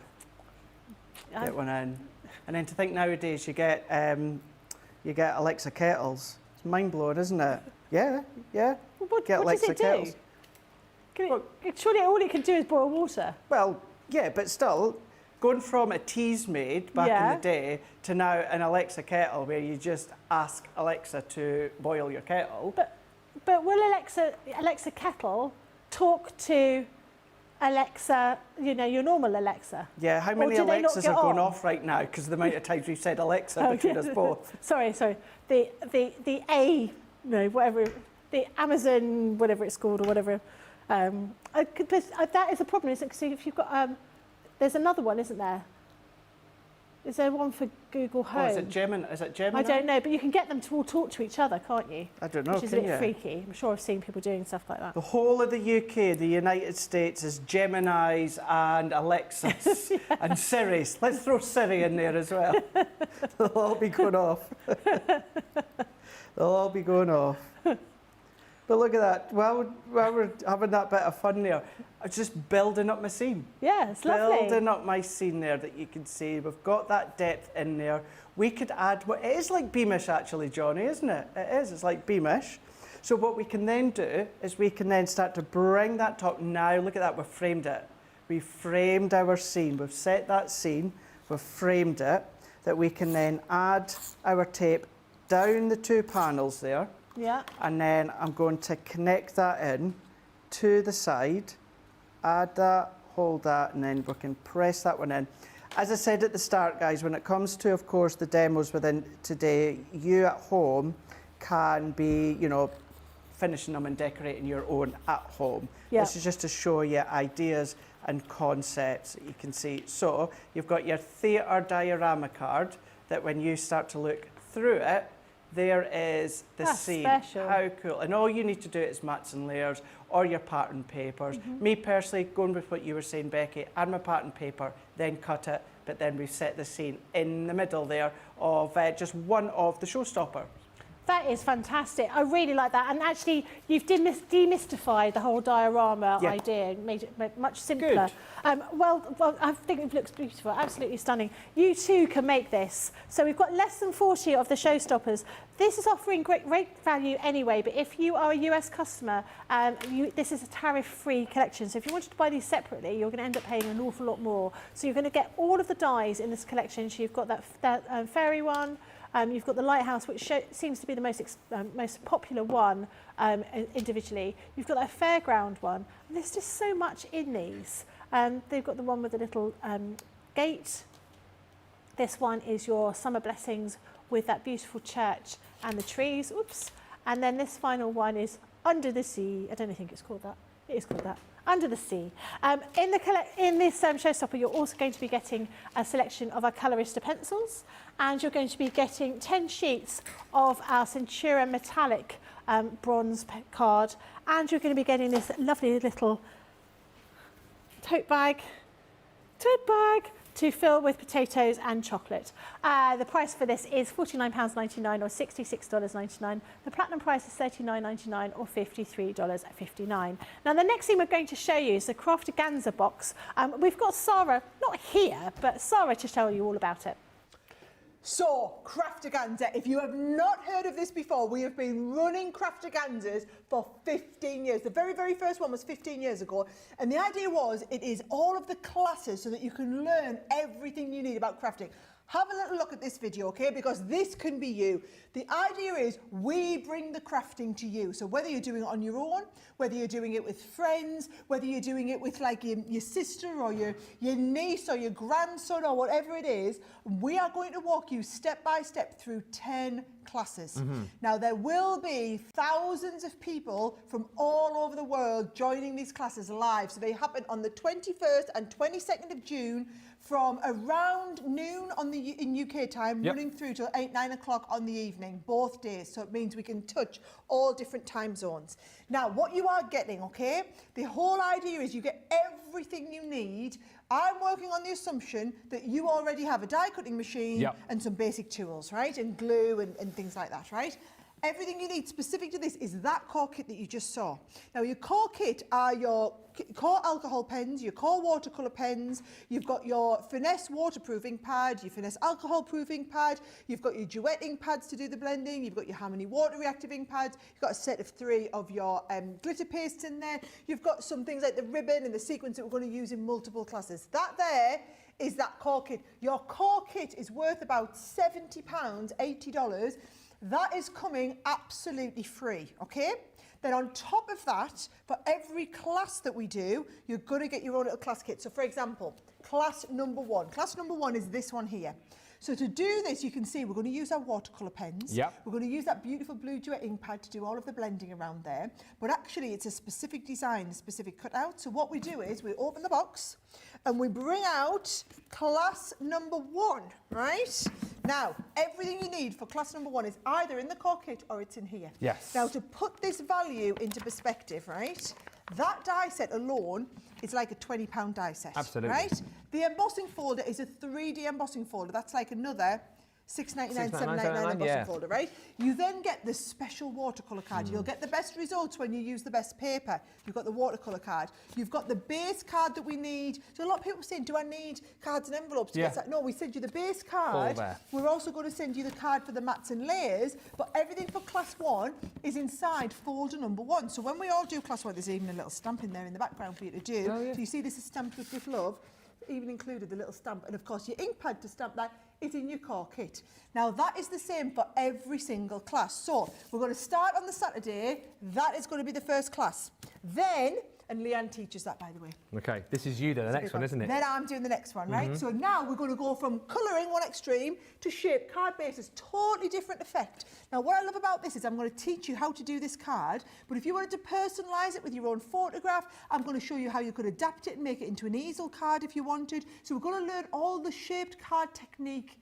Get one in, and then to think nowadays you get Alexa kettles. It's mind blowing, isn't it? Yeah.
Well, what
Alexa
does it
kettles.
do? Surely all it can do is boil water.
Well, yeah, but still, going from a teas made back in the day to now an Alexa kettle where you just ask Alexa to boil your kettle.
But will Alexa kettle talk to Alexa, your normal Alexa?
Yeah, how many Alexas are going off right now because the amount of times we've said Alexa between us both?
Sorry. Whatever, the Amazon, whatever it's called or whatever. That is a problem, isn't it? Because if you've got, there's another one, isn't there? Is there one for Google Home?
Oh, is it Gemini?
I don't know, but you can get them to all talk to each other, can't you?
I don't know,
Which is a bit freaky. I'm sure I've seen people doing stuff like that.
The whole of the UK, the United States, is Geminis and Alexas and Siris. Let's throw Siri in there as well. They'll all be going off. They'll all be going off. But look at that. While we're having that bit of fun there, I'm just building up my scene.
Yeah, it's lovely.
Building up my scene there that you can see. We've got that depth in there. We could add, it is like Beamish actually, Johnny, isn't it? It is, it's like Beamish. So what we can then do is we can then start to bring that top. Now, look at that, we've framed it. We framed our scene. We've set that scene, we've framed it, that we can then add our tape down the two panels there.
Yeah.
And then I'm going to connect that in to the side, add that, hold that, and then we can press that one in. As I said at the start, guys, when it comes to, of course, the demos within today, you at home can be, you know, finishing them and decorating your own at home.
Yeah.
This is just to show you ideas and concepts that you can see. So you've got your theatre diorama card that when you start to look through it, there is the scene.
Special.
How cool. And all you need to do is mats and layers or your pattern papers. Me personally, going with what you were saying, Becky, add my pattern paper, then cut it, but then we've set the scene in the middle there of just one of the showstoppers.
That is fantastic. I really like that. And actually, you've demystified the whole diorama idea and made it much simpler. Well, I think it looks beautiful, absolutely stunning. You too can make this. So we've got less than 40 of the showstoppers. This is offering great value anyway, but if you are a US customer, this is a tariff-free collection. So if you wanted to buy these separately, you're going to end up paying an awful lot more. So you're going to get all of the dies in this collection. So you've got that fairy one. You've got the lighthouse, which seems to be the most popular one individually. You've got that fairground one. And there's just so much in these. They've got the one with the little gate. This one is your summer blessings with that beautiful church and the trees. Oops. And then this final one is Under the Sea. I don't think it's called that. It is called that. Under the Sea. In this showstopper, you're also going to be getting a selection of our Colorista pencils, and you're going to be getting 10 sheets of our Centura metallic bronze card, and you're going to be getting this lovely little tote bag to fill with potatoes and chocolate. The price for this is £49.99 or $66.99. The platinum price is $39.99 or $53.59. Now, the next thing we're going to show you is the Craftaganza box. We've got Sarah, not here, but Sarah to tell you all about it.
So, Craftaganza, if you have not heard of this before, we have been running Craftaganzas for 15 years. The very, very first one was 15 years ago. And the idea was, it is all of the classes so that you can learn everything you need about crafting. Have a little look at this video, okay? Because this can be you. The idea is we bring the crafting to you. So whether you're doing it on your own, whether you're doing it with friends, whether you're doing it with like your sister or your niece or your grandson or whatever it is, we are going to walk you step by step through 10 classes. Now, there will be thousands of people from all over the world joining these classes live. So they happen on the 21st and 22nd of June from around noon in UK time, running through till 9 o'clock on the evening, both days. So it means we can touch all different time zones. Now, what you are getting, okay, the whole idea is you get everything you need. I'm working on the assumption that you already have a die cutting machine and some basic tools, right? And glue and things like that, right? Everything you need specific to this is that core kit that you just saw. Now, your core kit are your core alcohol pens, your core watercolour pens, you've got your finesse waterproofing pad, your finesse alcohol proofing pad, you've got your duetting pads to do the blending, you've got your Harmony water reactiving pads, you've got a set of 3 of your glitter pastes in there, you've got some things like the ribbon and the sequins that we're going to use in multiple classes. That there is that core kit. Your core kit is worth about £70, $80. That is coming absolutely free, okay? Then on top of that, for every class that we do, you're going to get your own little class kit. So for example, class number 1. Class number 1 is this one here. So to do this, you can see we're going to use our watercolour pens.
Yep.
We're going to use that beautiful blue duet ink pad to do all of the blending around there. But actually, it's a specific design, a specific cutout. So what we do is we open the box and we bring out class number 1, right? Now, everything you need for class number 1 is either in the core kit or it's in here.
Yes.
Now, to put this value into perspective, right? That die set alone is like a £20 die set.
Absolutely.
Right? The embossing folder is a 3D embossing folder. That's like another £6.99, £7.99 embossing folder, right? You then get the special watercolour card. You'll get the best results when you use the best paper. You've got the watercolour card. You've got the base card that we need. So a lot of people are saying, do I need cards and envelopes to get that? No, we send you the base card.
All there.
We're also going to send you the card for the mats and layers, but everything for class 1 is inside folder number 1. So when we all do class 1, there's even a little stamp in there in the background for you to do.
Oh, yeah.
So you see this is stamped with love. Even included the little stamp, and of course your ink pad to stamp that is in your core kit. Now that is the same for every single class. So we're going to start on the Saturday. That is going to be the first class. Then, and Leanne teaches that, by the way.
Okay, this is you then, the next one, isn't it?
Then I'm doing the next one, right? So now we're going to go from colouring one extreme to shape card bases, totally different effect. Now what I love about this is I'm going to teach you how to do this card, but if you wanted to personalise it with your own photograph, I'm going to show you how you could adapt it and make it into an easel card if you wanted. So we're going to learn all the shaped card technique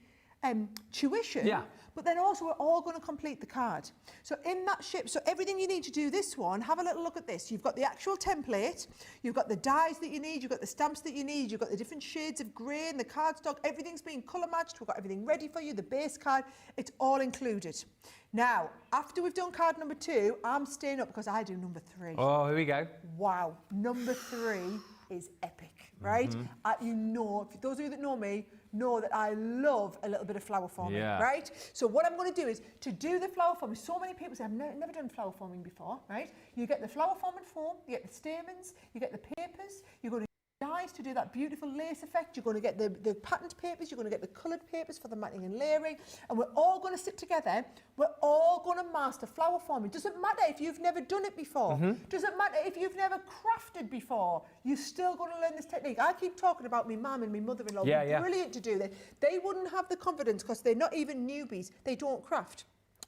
tuition, but then also we're all going to complete the card. So in that shape, so everything you need to do this one, have a little look at this. You've got the actual template, you've got the dies that you need, you've got the stamps that you need, you've got the different shades of grey and the cardstock, everything's been colour matched, we've got everything ready for you, the base card, it's all included. Now, after we've done card number 2, I'm staying up because I do number 3.
Oh, here we go.
Wow, number 3 is epic, right? You know, for those of you that know me, know that I love a little bit of flower forming, right? So what I'm going to do is, to do the flower forming, so many people say, I've never done flower forming before, right? You get the flower forming foam, you get the stamens, you get the papers, you're going to dies to do that beautiful lace effect. You're going to get the patterned papers, you're going to get the coloured papers for the matting and layering, and we're all going to sit together. We're all going to master flower forming. Doesn't matter if you've never done it before. Doesn't matter if you've never crafted before. You're still going to learn this technique. I keep talking about my mum and my mother-in-law. Brilliant to do this. They wouldn't have the confidence because they're not even newbies. They don't craft.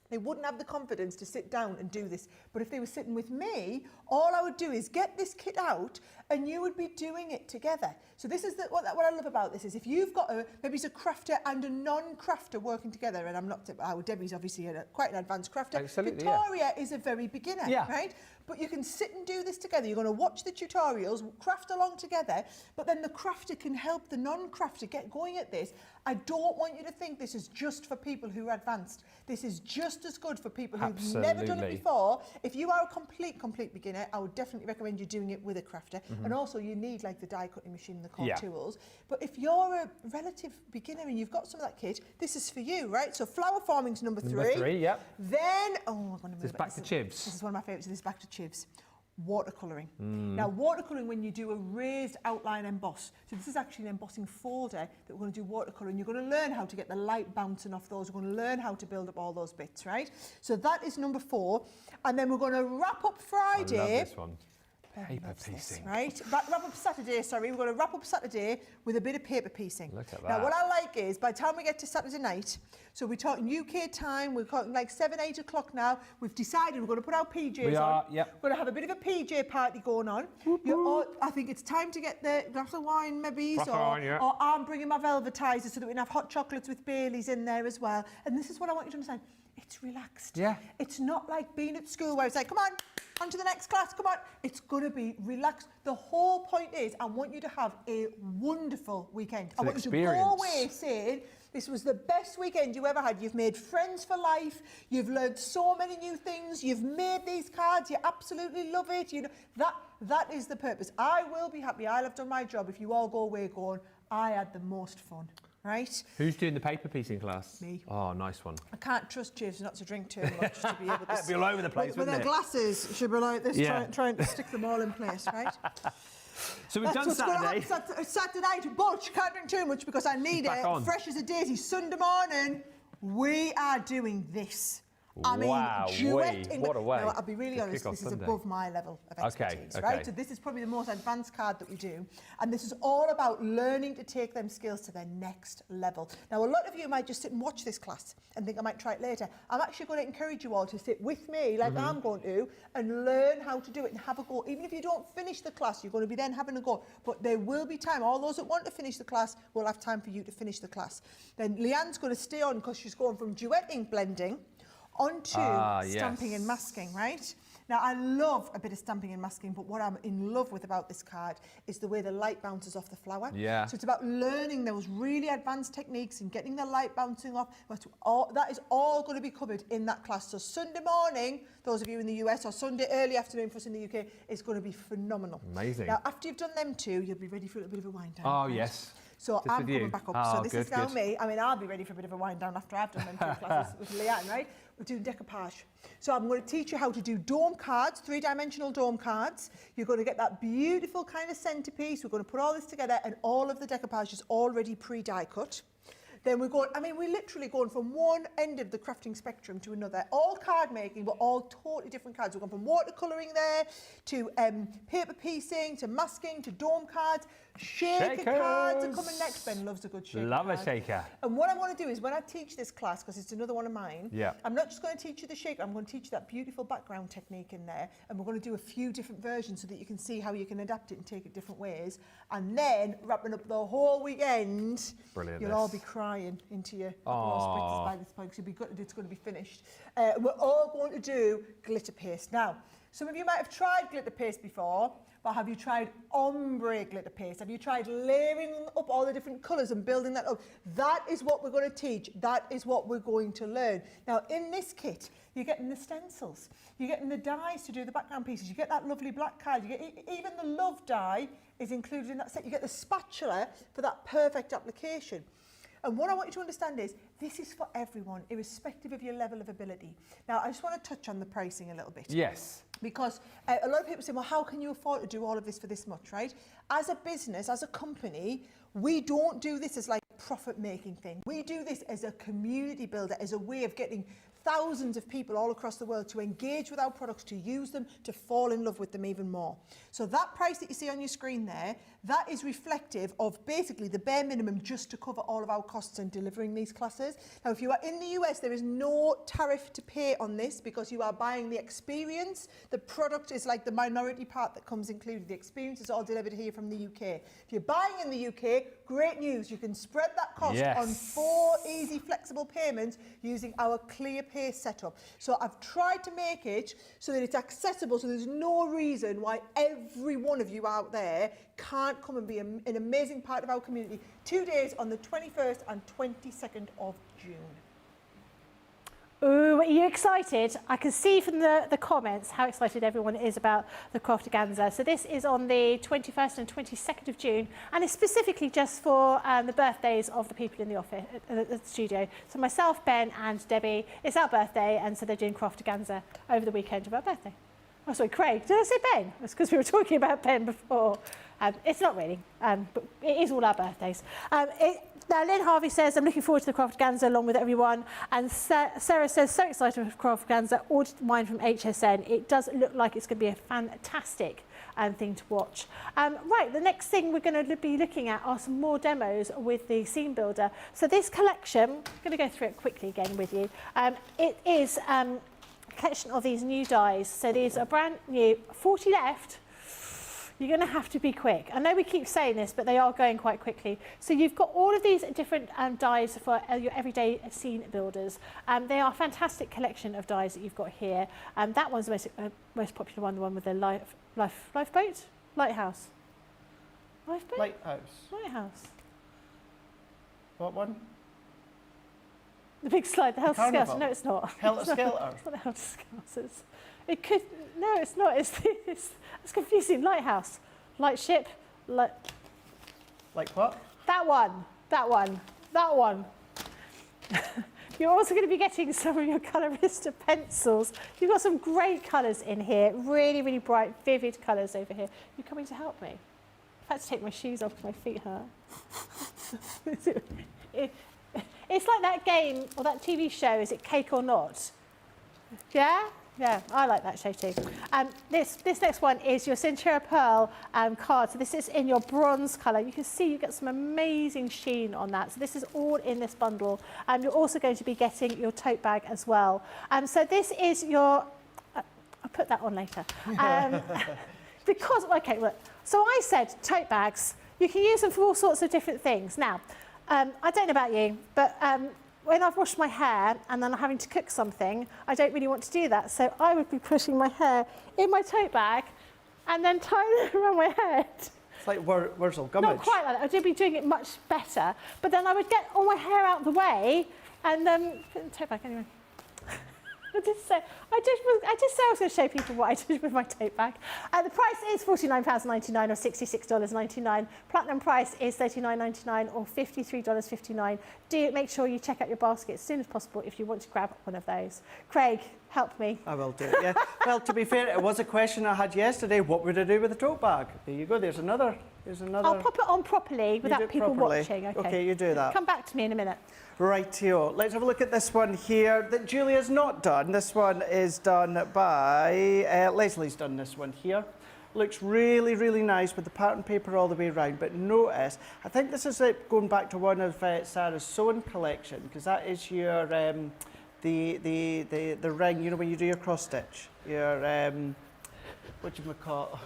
They wouldn't have the confidence to sit down and do this. But if they were sitting with me, all I would do is get this kit out and you would be doing it together. So this is what I love about this is if you've got maybe it's a crafter and a non-crafter working together, and I'm not, Debbie's obviously quite an advanced crafter.
Absolutely,
Victoria is a very beginner, right? But you can sit and do this together. You're going to watch the tutorials, craft along together, but then the crafter can help the non-crafter get going at this. I don't want you to think this is just for people who are advanced. This is just as good for people who've never done it before. If you are a complete beginner, I would definitely recommend you doing it with a crafter. And also you need like the die cutting machine and the core tools. But if you're a relative beginner and you've got some of that kit, this is for you, right? So flower forming's number 3.
Number 3,
Then, I'm going to move
this back to chibs.
This is one of my favourites, this is back to chibs. Watercolouring. Now watercolouring, when you do a raised outline emboss, so this is actually an embossing folder that we're going to do watercolouring. You're going to learn how to get the light bouncing off those. We're going to learn how to build up all those bits, right? So that is number 4. And then we're going to wrap up Friday.
I love this one. Paper piecing.
Right? Wrap up Saturday, sorry. We're going to wrap up Saturday with a bit of paper piecing.
Look at that.
Now, what I like is, by the time we get to Saturday night, so we're talking UK time, we're talking like 7, 8 o'clock now, we've decided we're going to put our PJs on. We're going to have a bit of a PJ party going on. I think it's time to get the glass of wine, maybe, or I'm bringing my velvetizer so that we can have hot chocolates with Baileys in there as well. And this is what I want you to understand. It's relaxed. It's not like being at school where it's like, come on to the next class, come on. It's going to be relaxed. The whole point is I want you to have a wonderful weekend. I want you to go away saying, this was the best weekend you ever had. You've made friends for life. You've learned so many new things. You've made these cards. You absolutely love it. You know, that is the purpose. I will be happy. I'll have done my job if you all go away going, I had the most fun. Right?
Who's doing the paper piecing class?
Me.
Oh, nice one.
I can't trust Chivs not to drink too much to be able to...
It'd be all over the place,
with
wouldn't
their glasses, she'll be like this, trying to stick them all in place, right?
So we've done Saturday.
Saturday night, but you can't drink too much because I need it fresh as a daisy. Sunday morning, we are doing this. I mean,
Wow,
duetting.
what a way
Now, I'll be really
to
honest,
kick off
this is
Sunday.
above my level of
Okay,
expertise,
okay.
right? So this is probably the most advanced card that we do. And this is all about learning to take them skills to their next level. Now, a lot of you might just sit and watch this class and think I might try it later. I'm actually going to encourage you all to sit with me, like I'm going to, and learn how to do it and have a go. Even if you don't finish the class, you're going to be then having a go. But there will be time. All those that want to finish the class will have time for you to finish the class. Then Leanne's going to stay on because she's going from duetting, blending, onto stamping and masking, right? Now, I love a bit of stamping and masking, but what I'm in love with about this card is the way the light bounces off the flower.
Yeah.
So it's about learning those really advanced techniques and getting the light bouncing off. That is all going to be covered in that class. So Sunday morning, those of you in the US, or Sunday early afternoon for us in the UK, is going to be phenomenal.
Amazing.
Now, after you've done them two, you'll be ready for a little bit of a wind down.
Oh,
right?
yes.
So
Just
I'm
with
coming
you.
back up.
Oh,
So this is
good,
now
good.
me. I mean, I'll be ready for a bit of a wind down after I've done them two classes with Leanne, right? We're doing decoupage. So I'm going to teach you how to do dome cards, three-dimensional dome cards. You're going to get that beautiful kind of centerpiece. We're going to put all this together, and all of the decoupage is already pre-die cut. Then we're going, I mean, we're literally going from one end of the crafting spectrum to another. All card making, but all totally different cards. We're going from watercolouring there, to paper piecing, to masking, to dome cards. Shaker cards are coming next. Ben loves a good shaker
Love a
card.
shaker.
And what I want to do is when I teach this class, because it's another one of mine,
Yeah.
I'm not just going to teach you the shaker, I'm going to teach you that beautiful background technique in there, and we're going to do a few different versions so that you can see how you can adapt it and take it different ways. And then, wrapping up the whole weekend,
Brilliant.
you'll all be crying into your applause spritzes by this point, because you'll be gutted it's going to be finished. We're all going to do glitter paste. Now, some of you might have tried glitter paste before, but have you tried ombre glitter paste? Have you tried layering up all the different colours and building that up? That is what we're going to teach. That is what we're going to learn. Now, in this kit, you're getting the stencils. You're getting the dies to do the background pieces. You get that lovely black card. You get even the love die is included in that set. You get the spatula for that perfect application. And what I want you to understand is this is for everyone, irrespective of your level of ability. Now, I just want to touch on the pricing a little bit.
Yes.
Because a lot of people say, well, how can you afford to do all of this for this much, right? As a business, as a company, we don't do this as like a profit-making thing. We do this as a community builder, as a way of getting thousands of people all across the world to engage with our products, to use them, to fall in love with them even more. So that price that you see on your screen there, that is reflective of basically the bare minimum just to cover all of our costs in delivering these classes. Now, if you are in the US, there is no tariff to pay on this because you are buying the experience. The product is like the minority part that comes included. The experience is all delivered here from the UK. If you're buying in the UK, great news. You can spread that cost on 4 easy, flexible payments using our ClearPay setup. So I've tried to make it so that it's accessible, so there's no reason why every one of you out there can't come and be an amazing part of our community. 2 days on the 21st and 22nd of June.
Ooh, are you excited? I can see from the comments how excited everyone is about the Craftaganza. So this is on the 21st and 22nd of June, and it's specifically just for the birthdays of the people in the office, at the studio. So myself, Ben and Debbie, it's our birthday, and so they're doing Craftaganza over the weekend of our birthday. Oh, sorry, Craig. Did I say Ben? It's because we were talking about Ben before. It's not really, but it is all our birthdays. Now, Lynn Harvey says, I'm looking forward to the Craftaganza along with everyone. And Sarah says, so excited for Craftaganza, ordered mine from HSN. It does look like it's going to be a fantastic thing to watch. Right, the next thing we're going to be looking at are some more demos with the Scene Builder. So this collection, I'm going to go through it quickly again with you. It is a collection of these new dies. So these are brand new, 40 left. You're going to have to be quick. I know we keep saying this, but they are going quite quickly. So you've got all of these different dies for your everyday scene builders. They are a fantastic collection of dies that you've got here. That one's the most popular one, the one with the lifeboat? Lighthouse? Lifeboat? Lighthouse.
What one?
The big slide, the Helter Skelter.
Carnival.
No, it's not.
Helter Skelter.
It's not the Helter Skelters. It could. No, it's not. It's confusing. Lighthouse, lightship,
Like what?
That one. That one. That one. You're also going to be getting some of your Colorista pencils. You've got some great colours in here. Really, really bright, vivid colours over here. You coming to help me? I've had to take my shoes off because my feet hurt. It's like that game or that TV show, is it Cake or Not? Yeah? Yeah, I like that shape too. This next one is your Centura Pearl card. So this is in your bronze colour. You can see you get some amazing sheen on that. So this is all in this bundle. You're also going to be getting your tote bag as well. So this is your... I'll put that on later. Because, okay, look. So I said tote bags. You can use them for all sorts of different things. Now, I don't know about you, but... when I've washed my hair and then I'm having to cook something, I don't really want to do that. So I would be pushing my hair in my tote bag and then tying it around my head.
It's like Wurzel Gummidge.
Not quite like that. I would be doing it much better. But then I would get all my hair out of the way and put it in the tote bag anyway. I just said I was going to show people what I did with my tote bag. The price is £49.99 or $66.99. Platinum price is $39.99 or $53.59. Do make sure you check out your basket as soon as possible if you want to grab one of those. Craig, help me.
I will do it, yeah. Well, to be fair, it was a question I had yesterday. What would I do with a tote bag? There you go. There's another.
I'll pop it on properly without people watching.
Okay, you do that.
Come back to me in a minute.
Rightio. Let's have a look at this one here that Julia's not done. This one is done by... Leslie's done this one here. Looks really, really nice with the pattern paper all the way around. But notice, I think this is going back to one of Sarah's sewing collection, because that is your... the ring, you know, when you do your cross stitch. Your... what do you call it?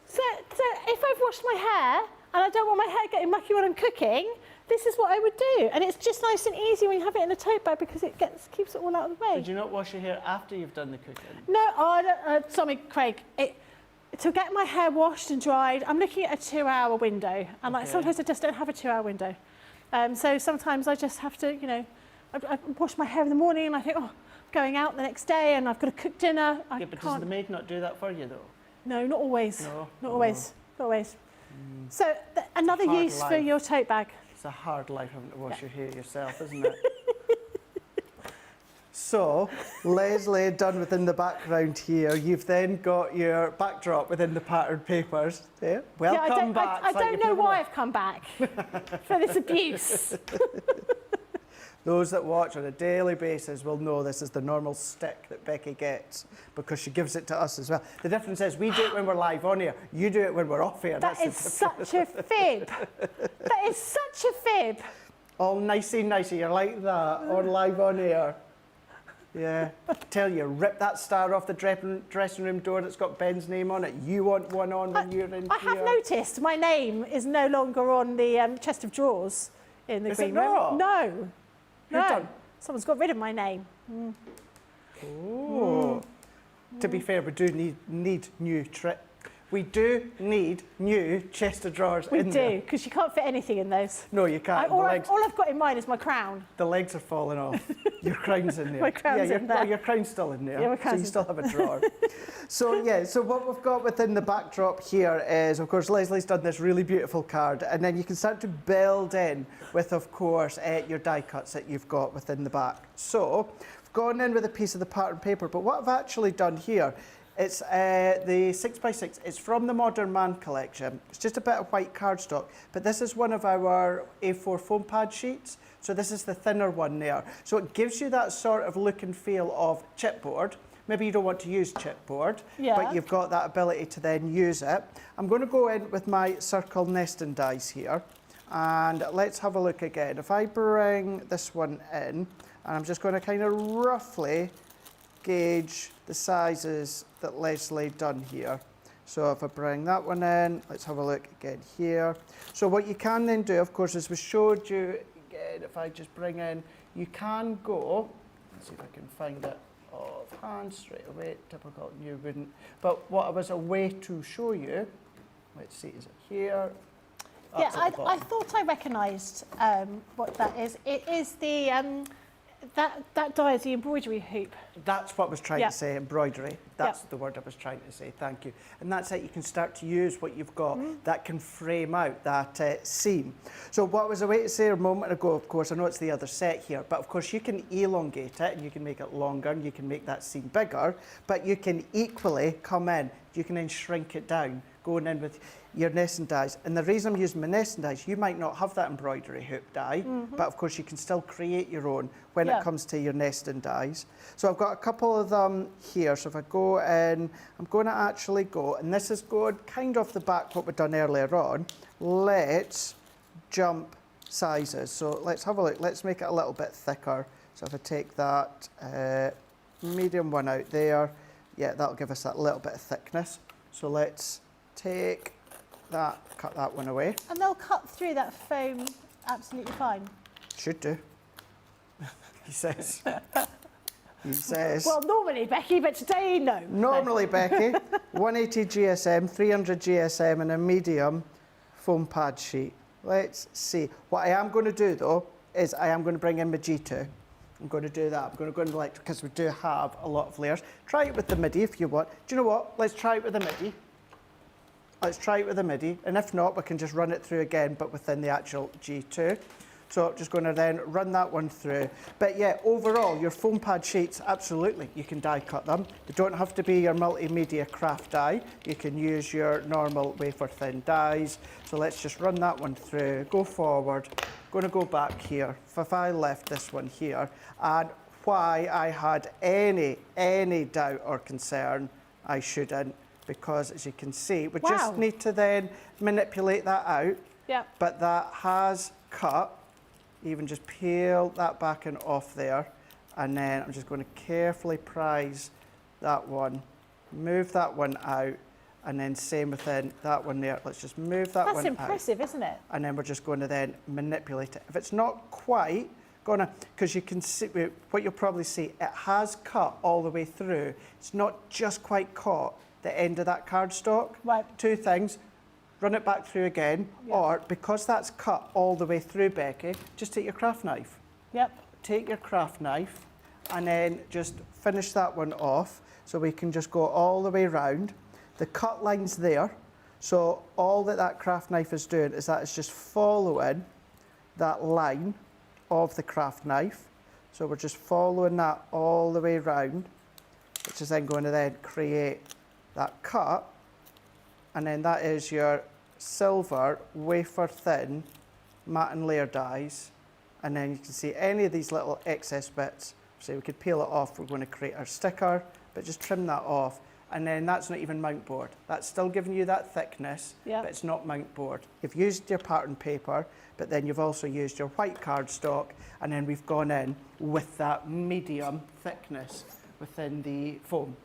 So if I've washed my hair and I don't want my hair getting mucky when I'm cooking, this is what I would do. And it's just nice and easy when you have it in a tote bag because it keeps it all out of the way.
Did you not wash your hair after you've done the cooking?
No, sorry, Craig. To get my hair washed and dried, I'm looking at a 2-hour window. And like sometimes I just don't have a 2-hour window. So sometimes I just have to, you know, I wash my hair in the morning and I think, oh, I'm going out the next day and I've got to cook dinner.
Yeah, but does the maid not do that for you though?
No, not always.
No.
Not always. Not always. So another use for your tote bag.
It's a hard life having to wash your hair yourself, isn't it? So, Leslie, done within the background here. You've then got your backdrop within the patterned papers. Yeah. Welcome back.
I don't know why I've come back for this abuse.
Those that watch on a daily basis will know this is the normal stick that Becky gets because she gives it to us as well. The difference is we do it when we're live on here. You do it when we're off here.
That is such a fib. That is such a fib.
All nicey. You're like that on live on air. Yeah. Tell you, rip that star off the dressing room door that's got Ben's name on it. You want one on when you're in here.
I have noticed my name is no longer on the chest of drawers in the green room.
Not?
No.
Done?
Someone's got rid of my name.
Oh. To be fair, we do need new We do need new chest of drawers in there.
We do, because you can't fit anything in those.
No, you can't.
All I've got in mind is my crown.
The legs are falling off. Your crown's in there.
My crown's in there.
Your crown's still in there.
Yeah, my crown's
so you still have a drawer. So what we've got within the backdrop here is, of course, Leslie's done this really beautiful card, and then you can start to build in with, of course, your die cuts that you've got within the back. So I've gone in with a piece of the pattern paper, but what I've actually done here, it's the 6x6. It's from the Modern Man collection. It's just a bit of white cardstock, but this is one of our A4 foam pad sheets. So this is the thinner one there. So it gives you that sort of look and feel of chipboard. Maybe you don't want to use chipboard, but you've got that ability to then use it. I'm going to go in with my circle nesting dies here, and let's have a look again. If I bring this one in, and I'm just going to kind of roughly gauge the sizes that Leslie done here. So if I bring that one in, let's have a look again here. So what you can then do, of course, as we showed you again, if I just bring in, you can go, let's see if I can find it offhand straight away, typical you wouldn't. But what I was a way to show you, let's see, is it here?
Yeah, I thought I recognised what that is. It is the that die is the embroidery hoop.
That's what I was trying to say, embroidery. That's the word I was trying to say, thank you. And that's it, you can start to use what you've got that can frame out that seam. So what was I way to say a moment ago, of course, I know it's the other set here, but of course you can elongate it and you can make it longer and you can make that seam bigger, but you can equally come in, you can then shrink it down going in with your nesting dies. And the reason I'm using my nesting dies, you might not have that embroidery hoop die, but of course you can still create your own when it comes to your nesting dies. So I've got a couple of them here. So if I go in, I'm going to actually go, and this is going kind of the back what we've done earlier on. Let's jump sizes. So let's have a look. Let's make it a little bit thicker. So if I take that medium one out there, yeah, that'll give us that little bit of thickness. So let's take that, cut that one away.
And they'll cut through that foam absolutely fine.
Should do. He says. He says.
Well, normally, Becky, but today, no.
Normally, Becky, 180 GSM, 300 GSM, and a medium foam pad sheet. Let's see. What I am going to do, though, is I am going to bring in my G2. I'm going to do that. I'm going to go into electric because we do have a lot of layers. Try it with the MIDI if you want. Do you know what? Let's try it with the MIDI. Let's try it with the MIDI. And if not, we can just run it through again, but within the actual G2. So just going to then run that one through. But yeah, overall, your foam pad sheets, absolutely, you can die cut them. They don't have to be your multimedia craft die. You can use your normal wafer thin dies. So let's just run that one through, go forward. Going to go back here. If I left this one here, and why I had any doubt or concern, I shouldn't, because as you can see, we just need to then manipulate that out.
Yeah.
But that has cut. Even just peel that back and off there, and then I'm just going to carefully prise that one, move that one out, and then same within that one there. Let's just move that one out.
That's impressive, isn't it?
And then we're just going to then manipulate it. If it's not quite gonna, because you can see, what you'll probably see, it has cut all the way through. It's not just quite caught the end of that cardstock.
Right.
Two things. Run it back through again, or because that's cut all the way through, Becky, just take your craft knife.
Yep.
Take your craft knife and then just finish that one off so we can just go all the way round. The cut line's there, so all that craft knife is doing is that it's just following that line of the craft knife. So we're just following that all the way round, which is then going to then create that cut, and then that is your silver wafer thin matte and layer dies, and then you can see any of these little excess bits. So we could peel it off. We're going to create our sticker, but just trim that off, and then that's not even mount board. That's still giving you that thickness, but it's not mount board. You've used your pattern paper, but then you've also used your white cardstock, and then we've gone in with that medium thickness within the foam.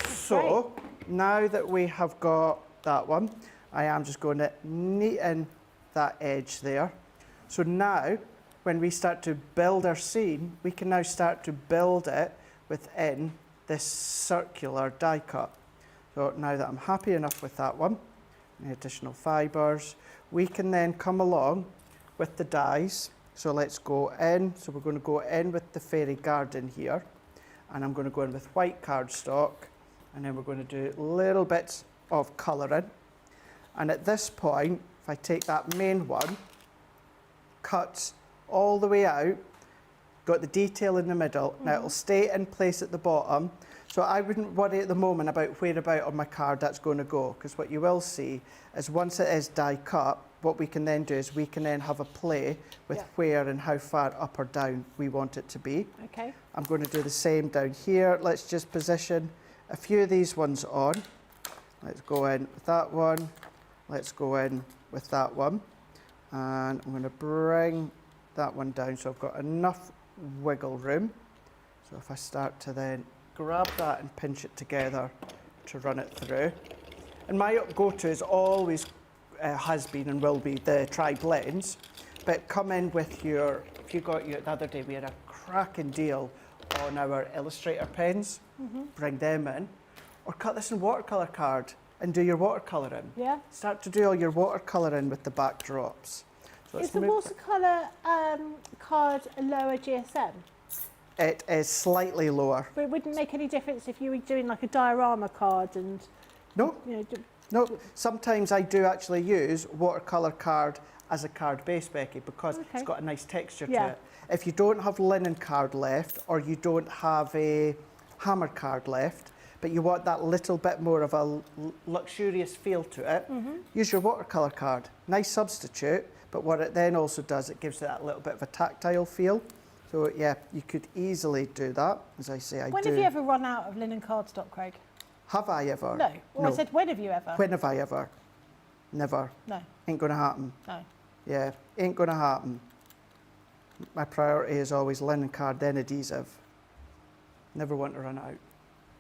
So now that we have got that one, I am just going to neaten that edge there. So now, when we start to build our scene, we can now start to build it within this circular die cut. So now that I'm happy enough with that one, the additional fibres, we can then come along with the dies. So let's go in. So we're going to go in with the fairy garden here, and I'm going to go in with white cardstock, and then we're going to do little bits of colouring. And at this point, if I take that main one, cuts all the way out, got the detail in the middle. Now it'll stay in place at the bottom. So I wouldn't worry at the moment about whereabout on my card that's going to go, because what you will see is once it is die cut, what we can then do is we can then have a play with where and how far up or down we want it to be.
Okay.
I'm going to do the same down here. Let's just position a few of these ones on. Let's go in with that one. Let's go in with that one. And I'm going to bring that one down so I've got enough wiggle room. So if I start to then grab that and pinch it together to run it through. And my go-to is always, has been and will be, the tri-blends. But come in with your, if you got your, the other day we had a cracking deal on our Illustrator pens. Bring them in. Or cut this in watercolour card and do your watercolouring.
Yeah.
Start to do all your watercolouring with the backdrops. So
Is the watercolour card a lower GSM?
It is slightly lower.
But it wouldn't make any difference if you were doing like a diorama card and...
No,
you know,
no. Sometimes I do actually use watercolour card as a card base, Becky, because it's got a nice texture to it. If you don't have linen card left, or you don't have a hammer card left, but you want that little bit more of a luxurious feel to it, use your watercolour card. Nice substitute, but what it then also does, it gives it that little bit of a tactile feel. So yeah, you could easily do that. As I say, I do.
When have you ever run out of linen cardstock, Craig?
Have I ever?
No. Well, I said, when have you ever?
When have I ever? Never.
No.
Ain't gonna happen.
No.
Yeah, ain't gonna happen. My priority is always linen card, then adhesive. Never want to run out.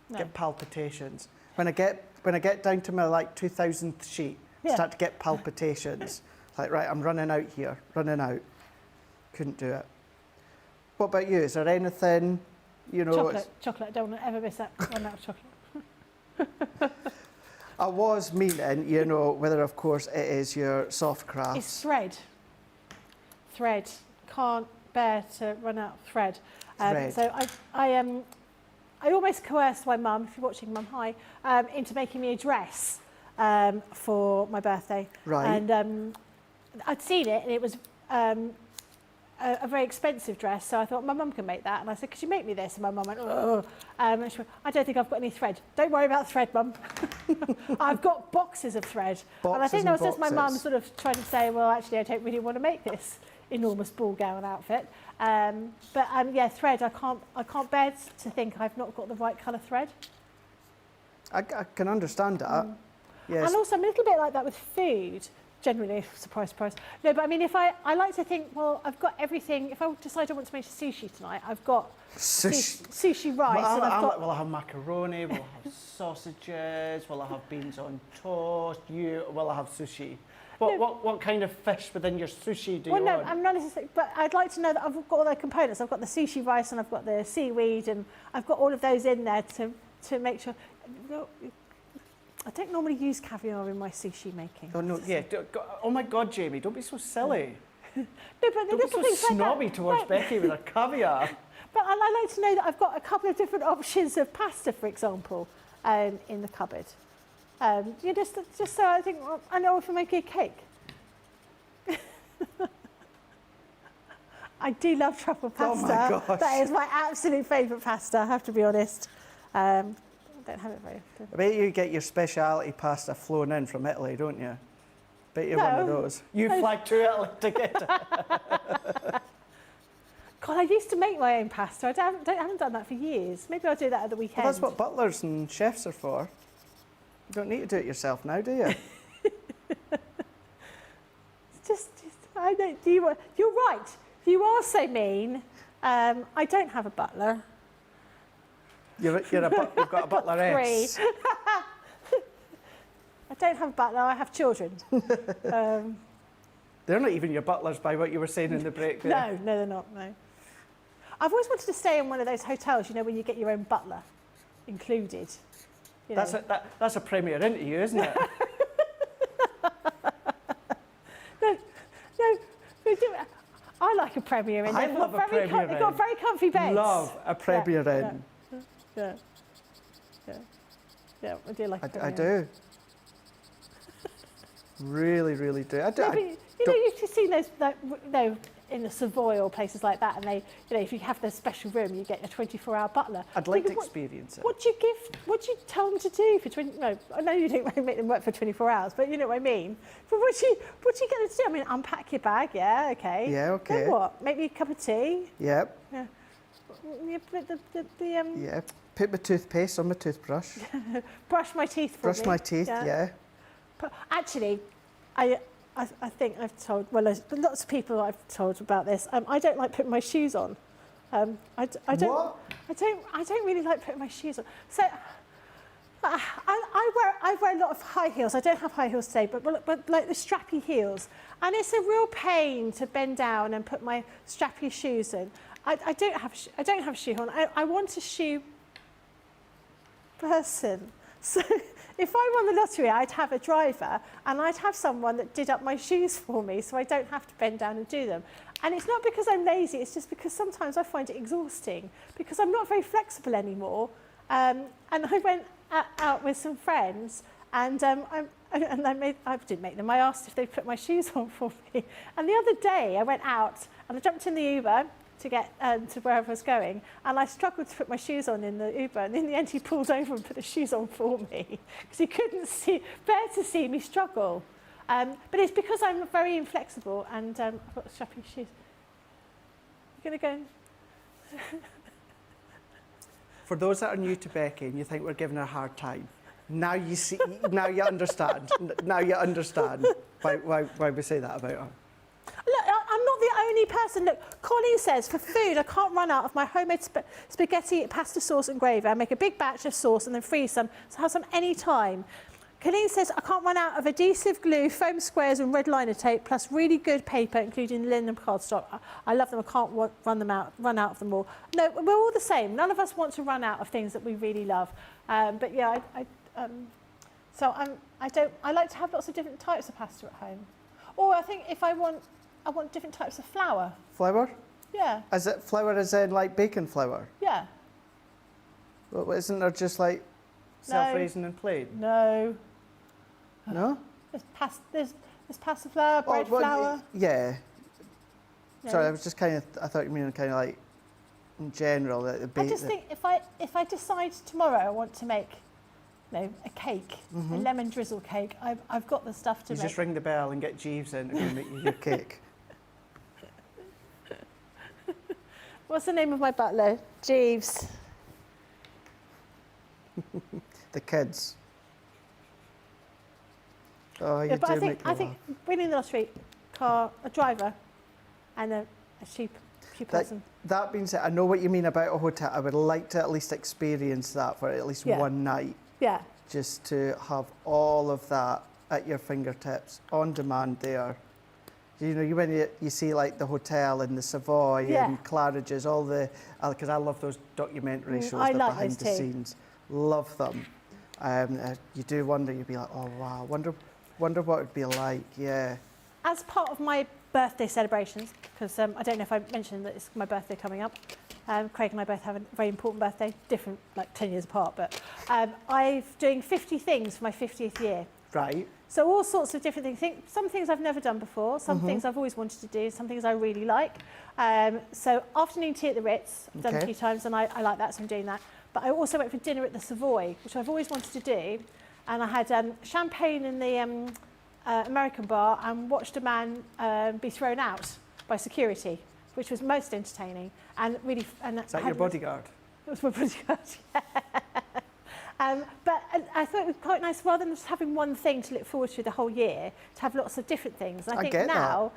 No.
Get palpitations. When I get down to my like 2000th sheet, start to get palpitations. Like, right, I'm running out here, running out. Couldn't do it. What about you? Is there anything, you know?
Chocolate. I don't want to ever miss that. Run out of chocolate.
I was meaning, you know, whether of course it is your soft crafts.
It's thread. Thread. Can't bear to run out of thread.
Thread.
So I almost coerced my mum, if you're watching, Mum, hi, into making me a dress for my birthday.
Right.
And I'd seen it, and it was a very expensive dress, so I thought my mum can make that. And I said, could you make me this? And my mum went, oh. And she went, I don't think I've got any thread. Don't worry about thread, Mum. I've got boxes of thread. And I think that was just my mum sort of trying to say, well, actually, I don't really want to make this enormous ball gown outfit. Yeah, thread, I can't bear to think I've not got the right colour thread.
I can understand that. Yes.
And also I'm a little bit like that with food, generally, surprise, surprise. No, but I mean, if I like to think, well, I've got everything. If I decide I want to make a sushi tonight, I've got sushi rice.
We'll have macaroni, we'll have sausages, we'll have beans on toast, we'll have sushi. What kind of fish within your sushi do you want?
Well, no, I'm not necessarily, but I'd like to know that I've got all the components. I've got the sushi rice and I've got the seaweed and I've got all of those in there to make sure. I don't normally use caviar in my sushi making.
Oh, no, yeah. Oh, my God, Jamie, don't be so silly.
No, but
Don't be so snobby
like
towards Becky with her caviar.
But I like to know that I've got a couple of different options of pasta, for example, in the cupboard. Just so I think, well, I know if I'm making a cake. I do love truffle pasta.
Oh my gosh.
That is my absolute favourite pasta, I have to be honest. I don't have it very often.
I bet you get your speciality pasta flown in from Italy, don't you? Bet you're one of those. You fly to Italy to get it.
God, I used to make my own pasta. I haven't done that for years. Maybe I'll do that at the weekend.
Well, that's what butlers and chefs are for. You don't need to do it yourself now, do you? I don't. You're right. You are so mean. I don't have a butler. You've got a butler ex.
I don't have a butler. I have children.
They're not even your butlers by what you were saying in the break there.
No, they're not. No. I've always wanted to stay in one of those hotels. You know, when you get your own butler included. You know.
That's a premier interview, isn't it?
No, I like a Premier Inn.
I love a Premier Inn.
They've got very comfy beds.
Love a Premier Inn.
Yeah, I do like a Premier
I
Inn.
do. Really, really do. I do.
No, but, you know, you've seen those, in the Savoy or places like that, and they, you know, if you have the special room, you get a 24-hour butler.
I'd like to experience it.
What do you tell them to do for 20? No, I know you don't make them work for 24 hours, but you know what I mean. But what do you get them to do? I mean, unpack your bag, yeah, okay.
Yeah, okay.
Then what? Make me a cup of tea.
Yep.
Yeah. But
Yeah. Put my toothpaste on my toothbrush.
Brush my teeth for me.
Brush my teeth. Yeah.
But actually, I think I've told, well, lots of people I've told about this. I don't like putting my shoes on. I don't.
What?
I don't really like putting my shoes on. So I wear a lot of high heels. I don't have high heels today, but like the strappy heels, and it's a real pain to bend down and put my strappy shoes in. I don't have a shoe on. I want a shoe person. So if I won the lottery, I'd have a driver and I'd have someone that did up my shoes for me so I don't have to bend down and do them. And it's not because I'm lazy, it's just because sometimes I find it exhausting because I'm not very flexible anymore. And I went out with some friends and I didn't make them. I asked if they'd put my shoes on for me. And the other day I went out and I jumped in the Uber to get to wherever I was going, and I struggled to put my shoes on in the Uber, and in the end he pulled over and put the shoes on for me because he couldn't bear to see me struggle. But it's because I'm very inflexible, and I've got strappy shoes. You're going to go and...
For those that are new to Becky and you think we're giving her a hard time, now you see, now you understand. Now you understand why we say that about her.
Look, I'm not the only person. Look, Colleen says, for food, I can't run out of my homemade spaghetti, pasta sauce and gravy. I make a big batch of sauce and then freeze some, so have some any time. Colleen says, I can't run out of adhesive glue, foam squares and red liner tape, plus really good paper, including linen and cardstock. I love them. I can't run out of them all. No, we're all the same. None of us want to run out of things that we really love. But yeah, I like to have lots of different types of pasta at home. Or I think if I want different types of flour.
Flour?
Yeah.
Is it flour as in like baking flour?
Yeah.
Well, isn't there just like self-raising and plain?
No.
No?
There's pasta flour, bread flour.
Yeah.
No.
Sorry, I was just kind of, I thought you meant kind of like in general.
I just think if I decide tomorrow I want to make, a cake, a lemon drizzle cake, I've got the stuff to make.
You just ring the bell and get Jeeves in and make you your cake.
What's the name of my butler? Jeeves.
The kids. Oh, you
Yeah, but
do
I
make me
think winning the lottery, car, a driver, and a cheap person.
That being said, I know what you mean about a hotel. I would like to at least experience that for at least one night.
Yeah.
Just to have all of that at your fingertips, on demand there. You know, when you see like the hotel and the Savoy and Claridge's, all the, because I love those documentary shows,
I
the
like
behind
those
the
too.
scenes. Love them. You do wonder, you'd be like, oh wow, wonder what it would be like, yeah.
As part of my birthday celebrations, because I don't know if I mentioned that it's my birthday coming up. Craig and I both have a very important birthday, different, like 10 years apart, but I'm doing 50 things for my 50th year.
Right.
So all sorts of different things. Some things I've never done before, some things I've always wanted to do, some things I really like. So afternoon tea at the Ritz, I've done a few times, and I like that, so I'm doing that. But I also went for dinner at the Savoy, which I've always wanted to do. And I had champagne in the American bar and watched a man be thrown out by security, which was most entertaining and really. And
Is that your bodyguard?
It was my bodyguard, yeah. But I thought it was quite nice, rather than just having one thing to look forward to the whole year, to have lots of different things. And I think now,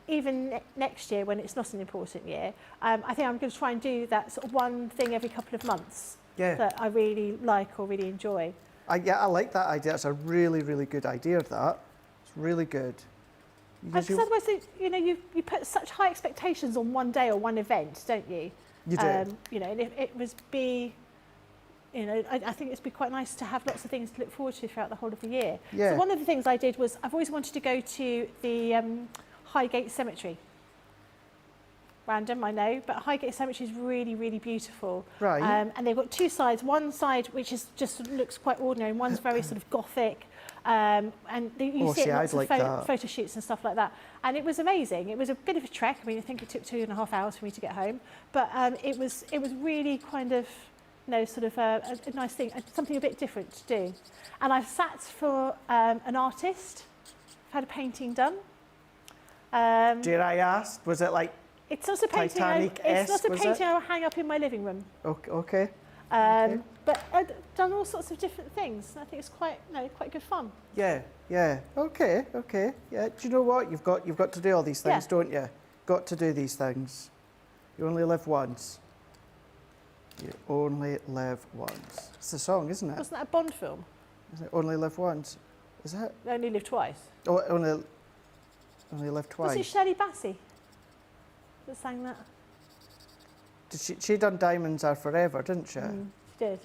even next year, when it's not an important year, I think I'm going to try and do that sort of one thing every couple of months that I really like or really enjoy.
I like that idea. It's a really, really good idea, that. It's really good.
Because otherwise, you put such high expectations on one day or one event, don't you?
You do.
And if it was I think it'd be quite nice to have lots of things to look forward to throughout the whole of the year.
Yeah.
So one of the things I did was I've always wanted to go to the Highgate Cemetery. Random, I know, but Highgate Cemetery is really, really beautiful.
Right.
And they've got two sides. One side which is just looks quite ordinary, and one's very sort of gothic. And you see it in lots of photo shoots and stuff like that. And it was amazing. It was a bit of a trek. I mean, I think it took 2.5 hours for me to get home, but it was really kind of sort of a nice thing, something a bit different to do. And I've sat for an artist. I've had a painting done.
Dare I ask? Was it like?
It's not a painting. It's not a painting I will hang up in my living room.
Okay.
But I've done all sorts of different things. I think it's quite good fun.
Yeah. Okay. Yeah. Do you know what? You've got to do all these things, don't you? Got to do these things. You only live once. You only live once. It's the song, isn't it?
Wasn't that a Bond film?
Isn't it Only Live Once? Is it?
I only live twice.
Oh, only live twice.
Was it Shirley Bassey that sang that?
She done Diamonds Are Forever, didn't she?
She did.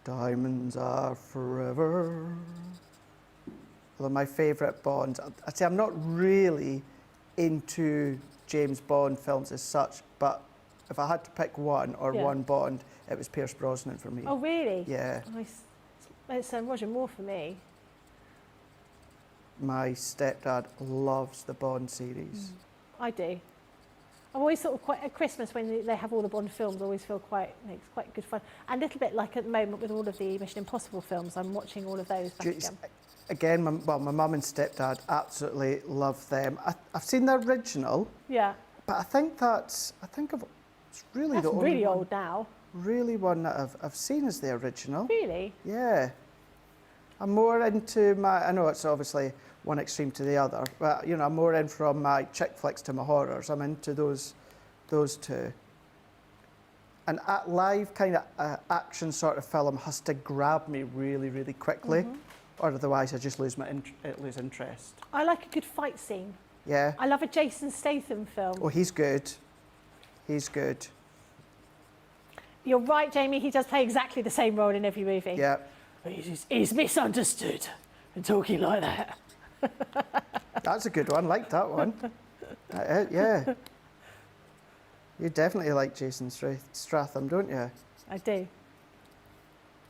Diamonds are forever. Well, my favourite Bond. I'd say I'm not really into James Bond films as such, but if I had to pick one one Bond, it was Pierce Brosnan for me.
Oh, really?
Yeah.
It's Roger Moore for me.
My stepdad loves the Bond series.
I do. I'm always sort of quite at Christmas when they have all the Bond films. I always feel quite, it's quite good fun. And a little bit like at the moment with all of the Mission Impossible films, I'm watching all of those back again.
Again, my mum and stepdad absolutely love them. I've seen the original.
Yeah.
But I think it's really
That's
the only
really
one,
old now.
really one that I've seen as the original.
Really?
Yeah. I'm more into I know it's obviously one extreme to the other, but you know, I'm more in from my chick flicks to my horrors. I'm into those two. And at live kind of action sort of film has to grab me really, really quickly, or otherwise I just lose interest.
I like a good fight scene.
Yeah.
I love a Jason Statham film.
Oh, he's good. He's good.
You're right, Jamie. He does play exactly the same role in every movie.
Yeah.
He's misunderstood and talking like that.
That's a good one. Like that one. Yeah. You definitely like Jason Statham, don't you?
I do.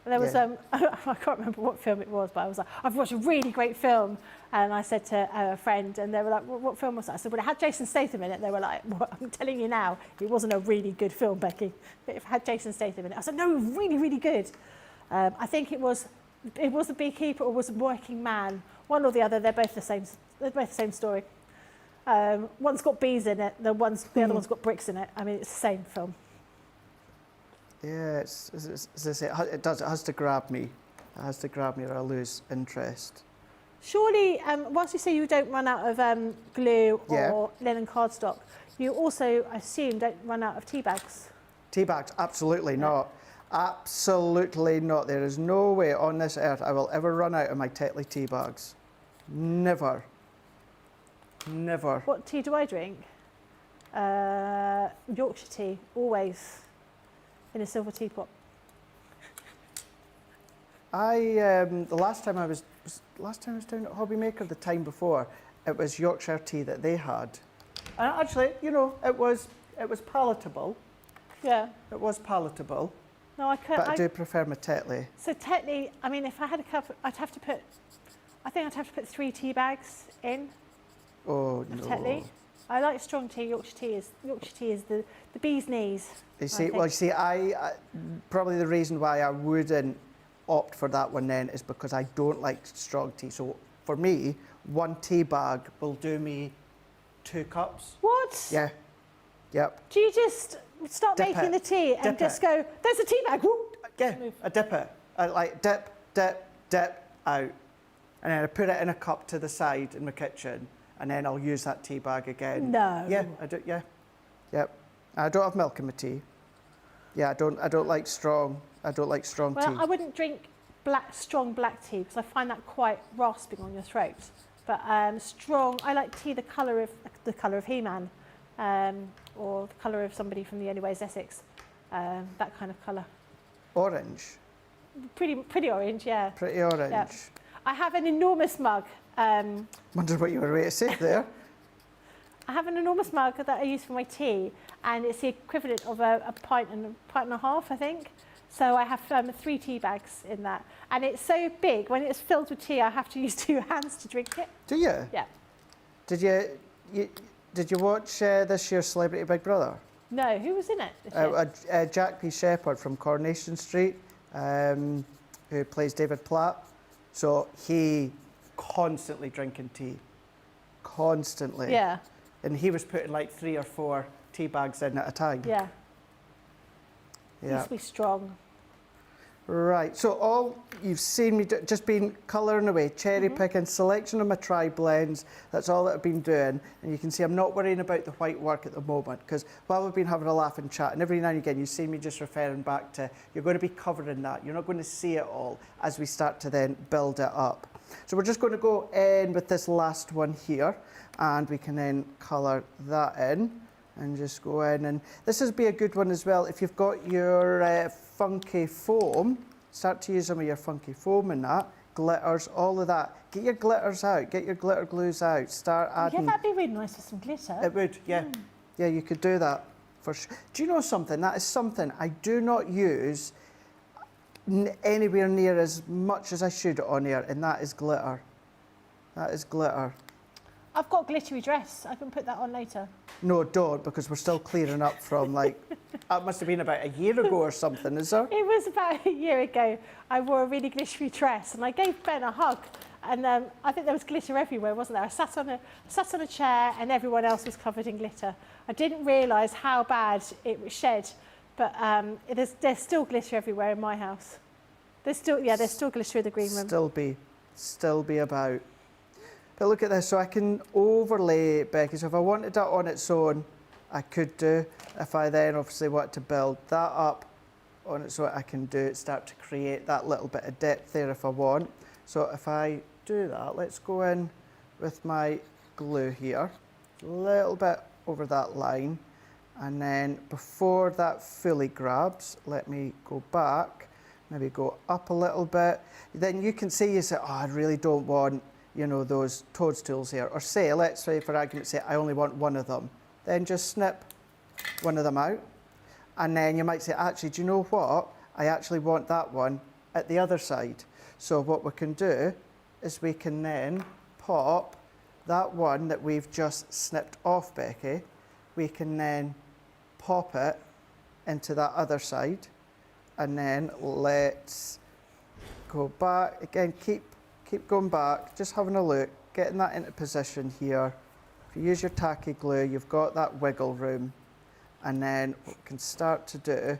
There was
Yeah.
I can't remember what film it was, but I was like, I've watched a really great film, and I said to a friend, and they were like, what film was that? I said, well, it had Jason Statham in it. They were like, well, I'm telling you now, it wasn't a really good film, Becky. It had Jason Statham in it. I said, no, really, really good. I think it was The Beekeeper or was Working Man, one or the other. They're both the same. They're both the same story. One's got bees in it. The other one's got bricks in it. I mean, it's the same film.
Yeah, it has to grab me. It has to grab me or I lose interest.
Surely, whilst you say you don't run out of glue
Yeah.
or linen cardstock, you also, I assume, don't run out of tea bags.
Tea bags, absolutely not. Absolutely not. There is no way on this earth I will ever run out of my Tetley tea bags. Never. Never.
What tea do I drink? Yorkshire tea, always in a silver teapot.
The last time I was down at Hobby Maker, the time before, it was Yorkshire tea that they had. And actually, you know, it was palatable.
Yeah.
It was palatable.
No, I can't.
But I do prefer my Tetley.
So Tetley, I mean, if I had a cup, I think I'd have to put 3 tea bags in
Oh
of
no.
Tetley. I like strong tea. Yorkshire tea is the bee's knees.
You see, I probably the reason why I wouldn't opt for that one then is because I don't like strong tea. So for me, 1 tea bag will do me 2 cups.
What?
Yeah. Yep.
Do you just start
Dip
making
it.
the tea and
Dip
just
it.
go, there's a tea bag, whoop.
Yeah, I dip it. I like dip, out. And then I put it in a cup to the side in my kitchen, and then I'll use that tea bag again.
No.
Yeah, I do. Yeah, yep. I don't have milk in my tea. Yeah, I don't like strong. I don't like strong tea.
Well, I wouldn't drink strong black tea because I find that quite rasping on your throat. But strong, I like tea the colour of He-Man, or the colour of somebody from the Anyways Essex, that kind of colour.
Orange.
Pretty orange, yeah.
Pretty orange.
Yeah. I have an enormous mug.
Wondered what you were going to say there.
I have an enormous mug that I use for my tea, and it's the equivalent of a pint and a half, I think. So I have 3 tea bags in that, and it's so big. When it's filled with tea, I have to use 2 hands to drink it.
Do you?
Yeah.
Did you watch this year's Celebrity Big Brother?
No, who was in it this year?
Jack P. Shepherd from Coronation Street, who plays David Platt. So he constantly drinking tea. Constantly.
Yeah.
And he was putting like 3 or 4 tea bags in at a time.
Yeah.
Yeah.
Needs to be strong.
Right, so all you've seen me just been colouring away, cherry picking, selection of my tri-blends, that's all that I've been doing. And you can see I'm not worrying about the white work at the moment, because while we've been having a laugh and chat, and every now and again you see me just referring back to, you're going to be covering that, you're not going to see it all as we start to then build it up. So we're just going to go in with this last one here, and we can then colour that in. And just go in, and this would be a good one as well. If you've got your funky foam, start to use some of your funky foam in that. Glitters, all of that. Get your glitters out, get your glitter glues out. Start adding.
Yeah, that'd be really nice with some glitter.
It would, yeah. Yeah, you could do that for sure. Do you know something? That is something I do not use anywhere near as much as I should on here, and that is glitter. That is glitter.
I've got a glittery dress. I can put that on later.
No, don't, because we're still clearing up from like, that must have been about a year ago or something, is there?
It was about a year ago. I wore a really glittery dress and I gave Ben a hug. And I think there was glitter everywhere, wasn't there? I sat on a chair and everyone else was covered in glitter. I didn't realise how bad it was shed, but there's still glitter everywhere in my house. There's still glitter in the green room.
Still be about. But look at this, so I can overlay, Becky, so if I wanted that on its own, I could do. If I then obviously want to build that up on its own, I can do it, start to create that little bit of depth there if I want. So if I do that, let's go in with my glue here, a little bit over that line, and then before that fully grabs, let me go back, maybe go up a little bit. Then you can see, you say, oh, I really don't want, you know, those toadstools here. Or say, let's say for argument's sake, I only want one of them. Then just snip one of them out. And then you might say, actually, do you know what? I actually want that one at the other side. So what we can do is we can then pop that one that we've just snipped off, Becky. We can then pop it into that other side. And then let's go back. Again, keep going back, just having a look, getting that into position here. If you use your tacky glue, you've got that wiggle room. And then what we can start to do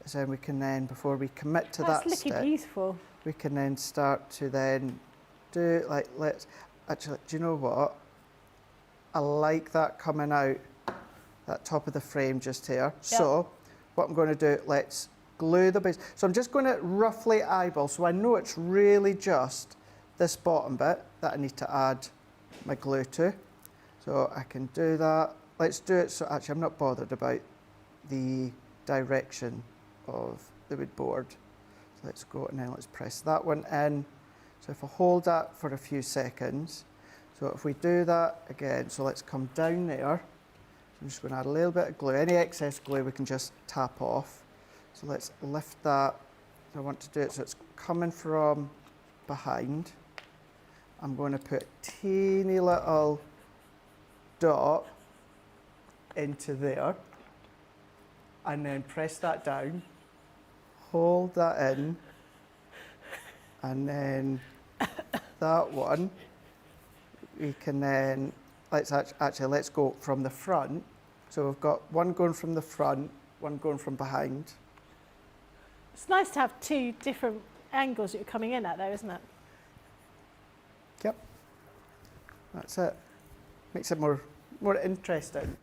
is then we can then, before we commit to that
That's looking beautiful.
we can then start to then do, like, let's, actually, do you know what? I like that coming out, that top of the frame just here. Yep. So what I'm going to do, let's glue the base. So I'm just going to roughly eyeball, so I know it's really just this bottom bit that I need to add my glue to. So I can do that. Let's do it, so actually I'm not bothered about the direction of the wood board. So let's go and then let's press that one in. So if I hold that for a few seconds, so if we do that again, so let's come down there. So I'm just going to add a little bit of glue. Any excess glue we can just tap off. So let's lift that. I want to do it so it's coming from behind. I'm going to put a teeny little dot into there and then press that down, hold that in, and then that one we can then, let's go from the front. So we've got one going from the front, one going from behind.
It's nice to have two different angles that you're coming in at though, isn't it?
Yep, that's it. Makes it more interesting.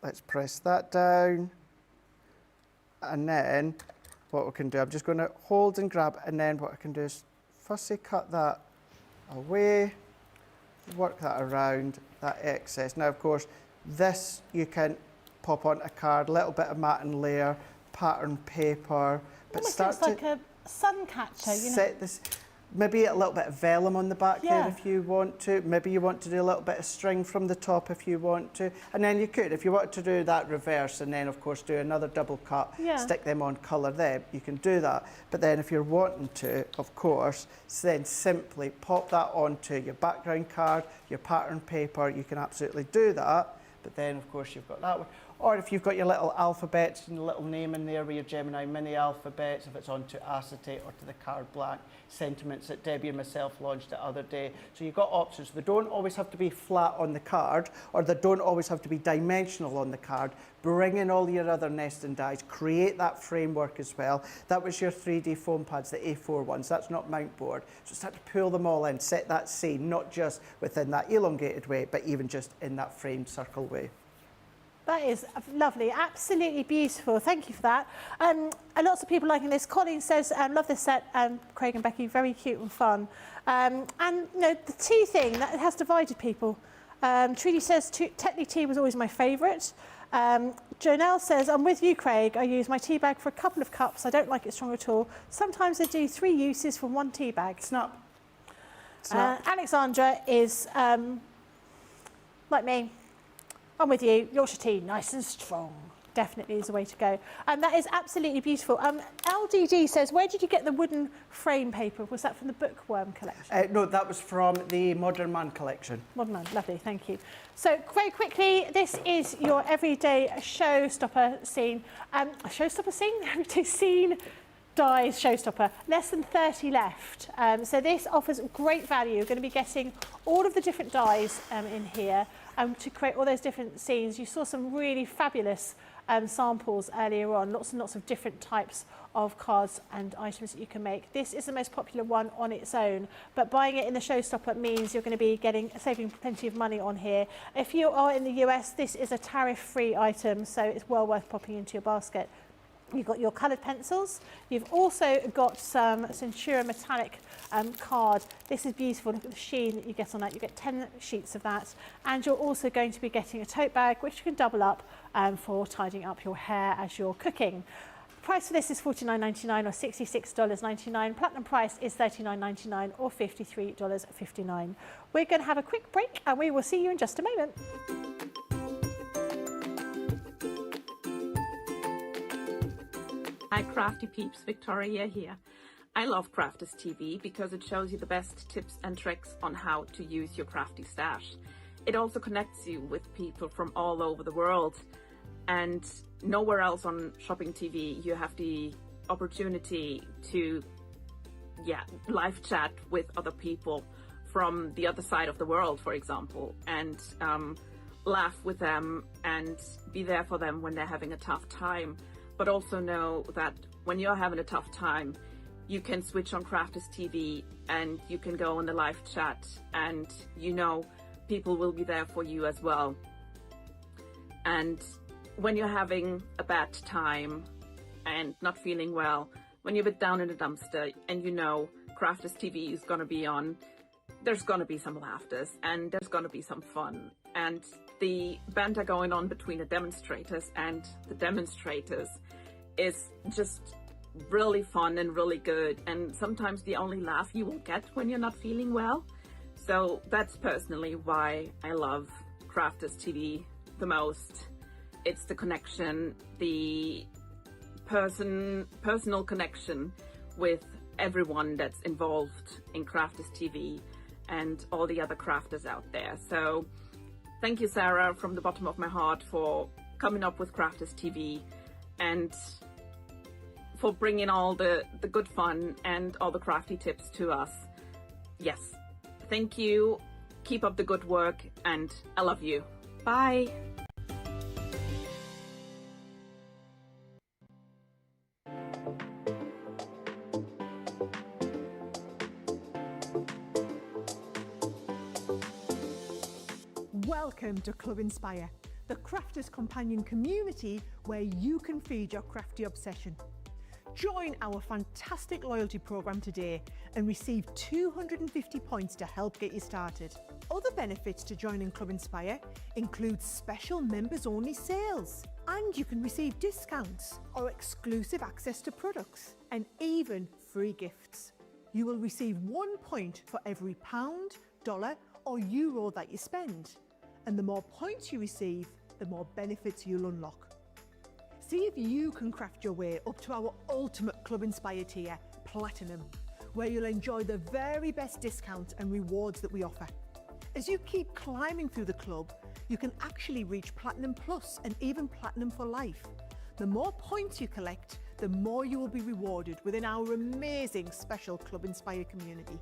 Let's press that down. And then what we can do, I'm just going to hold and grab, and then what I can do is firstly cut that away, work that around, that excess. Now, of course, this you can pop on a card, little bit of matte layer, pattern paper, but
Almost
start
looks like a sun catcher, you know.
set this. Maybe a little bit of vellum on the back there
Yeah.
if you want to. Maybe you want to do a little bit of string from the top if you want to. And then you could, if you want to do that reverse and then of course do another double cut, stick them on, colour them, you can do that. But then if you're wanting to, of course, then simply pop that onto your background card, your pattern paper, you can absolutely do that. But then of course you've got that one. Or if you've got your little alphabets and a little name in there with your Gemini mini alphabets, if it's onto acetate or to the card blank, sentiments that Debbie and myself launched the other day. So you've got options. They don't always have to be flat on the card, or they don't always have to be dimensional on the card. Bring in all your other nesting dies, create that framework as well. That was your 3D foam pads, the A4 ones. That's not mount board. So start to pull them all in, set that scene, not just within that elongated way, but even just in that framed circle way.
That is lovely, absolutely beautiful. Thank you for that. Lots of people liking this. Colleen says, love this set, Craig and Becky, very cute and fun. And you know, the tea thing, that has divided people. Trudy says, Tetley tea was always my favourite. Jonelle says, I'm with you, Craig. I use my tea bag for a couple of cups. I don't like it strong at all. Sometimes I do 3 uses from 1 tea bag.
Snap.
Alexandra is like me. I'm with you. Yorkshire tea, nice and strong. definitely is the way to go. And that is absolutely beautiful. LDD says, where did you get the wooden frame paper? Was that from the Bookworm collection?
No, that was from the Modern Man collection.
Modern Man, lovely, thank you. So very quickly, this is your everyday showstopper scene. Everyday scene dies showstopper. Less than 30 left. So this offers great value. You're going to be getting all of the different dies in here to create all those different scenes. You saw some really fabulous samples earlier on, lots and lots of different types of cards and items that you can make. This is the most popular one on its own, but buying it in the showstopper means you're going to be saving plenty of money on here. If you are in the US, this is a tariff-free item, so it's well worth popping into your basket. You've got your coloured pencils. You've also got some Centura metallic card. This is beautiful. Look at the sheen that you get on that. You get 10 sheets of that. And you're also going to be getting a tote bag, which you can double up for tidying up your hair as you're cooking. The price for this is $49.99 or $66.99. Platinum price is $39.99 or $53.59. We're going to have a quick break and we will see you in just a moment.
Hi Crafty Peeps, Victoria here. I love Crafters TV because it shows you the best tips and tricks on how to use your crafty stash. It also connects you with people from all over the world, and nowhere else on shopping TV you have the opportunity to live chat with other people from the other side of the world, for example, and laugh with them and be there for them when they're having a tough time. But also know that when you're having a tough time, you can switch on Crafters TV and you can go on the live chat, and you know people will be there for you as well. And when you're having a bad time and not feeling well, when you're a bit down in the dumpster and you know Crafters TV is going to be on, there's going to be some laughters and there's going to be some fun. And the banter going on between the demonstrators and the demonstrators is just really fun and really good, and sometimes the only laugh you will get when you're not feeling well. So that's personally why I love Crafters TV the most. It's the connection, the personal connection with everyone that's involved in Crafters TV and all the other crafters out there. So thank you, Sarah, from the bottom of my heart for coming up with Crafters TV and for bringing all the good fun and all the crafty tips to us. Yes, thank you. Keep up the good work and I love you. Bye.
Welcome to Club Inspire, the crafters' companion community where you can feed your crafty obsession. Join our fantastic loyalty program today and receive 250 points to help get you started. Other benefits to joining Club Inspire include special members-only sales, and you can receive discounts or exclusive access to products, and even free gifts. You will receive 1 point for every pound, dollar or euro that you spend. And the more points you receive, the more benefits you'll unlock. See if you can craft your way up to our ultimate Club Inspire tier, Platinum, where you'll enjoy the very best discounts and rewards that we offer. As you keep climbing through the club, you can actually reach Platinum Plus and even Platinum for life. The more points you collect, the more you will be rewarded within our amazing special Club Inspire community.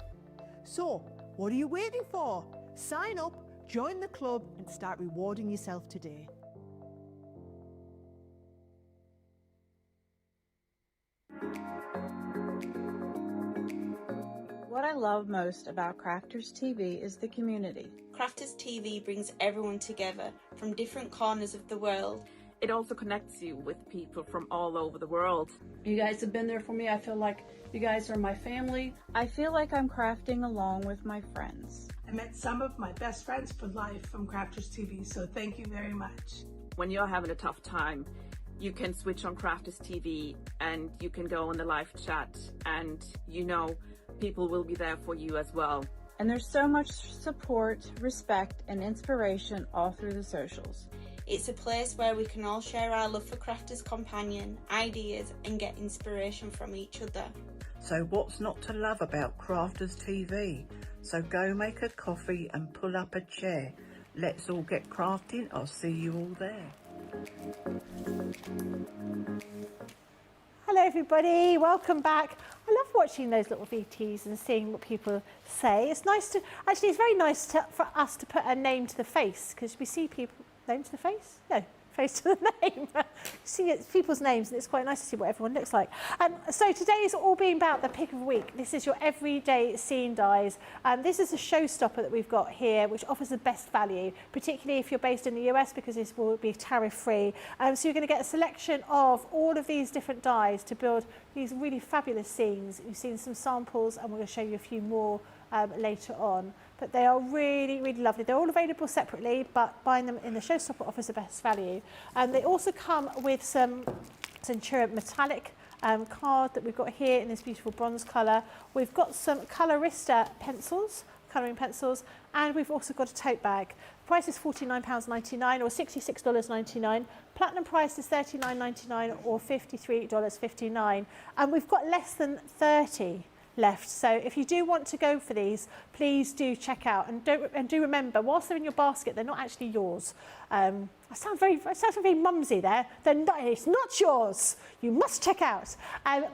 So, what are you waiting for? Sign up, join the club and start rewarding yourself today.
What I love most about Crafters TV is the community.
Crafters TV brings everyone together from different corners of the world.
It also connects you with people from all over the world.
You guys have been there for me. I feel like you guys are my family.
I feel like I'm crafting along with my friends.
I met some of my best friends for life from Crafters TV, so thank you very much.
When you're having a tough time, you can switch on Crafters TV and you can go on the live chat, and you know people will be there for you as well.
And there's so much support, respect, and inspiration all through the socials.
It's a place where we can all share our love for Crafters Companion, ideas and get inspiration from each other.
So what's not to love about Crafters TV? So go make a coffee and pull up a chair. Let's all get crafting. I'll see you all there.
Hello everybody, welcome back. I love watching those little VTs and seeing what people say. It's nice to, actually it's very nice for us to put a name to the face, because we see people, name to the face? No, face to the name. See it's people's names and it's quite nice to see what everyone looks like. So today is all being about the pick of the week. This is your everyday scene dies. This is a showstopper that we've got here, which offers the best value, particularly if you're based in the US, because this will be tariff free. So you're going to get a selection of all of these different dies to build these really fabulous scenes. You've seen some samples and we're going to show you a few more later on. But they are really, really lovely. They're all available separately, but buying them in the showstopper offers the best value. They also come with some Centura metallic card that we've got here in this beautiful bronze colour. We've got some Colorista pencils, colouring pencils, and we've also got a tote bag. The price is £49.99 or $66.99. Platinum price is $39.99 or $53.59. And we've got less than 30 left. So if you do want to go for these, please do check out, and do remember, whilst they're in your basket, they're not actually yours. I sound very mumsy there. It's not yours. You must check out.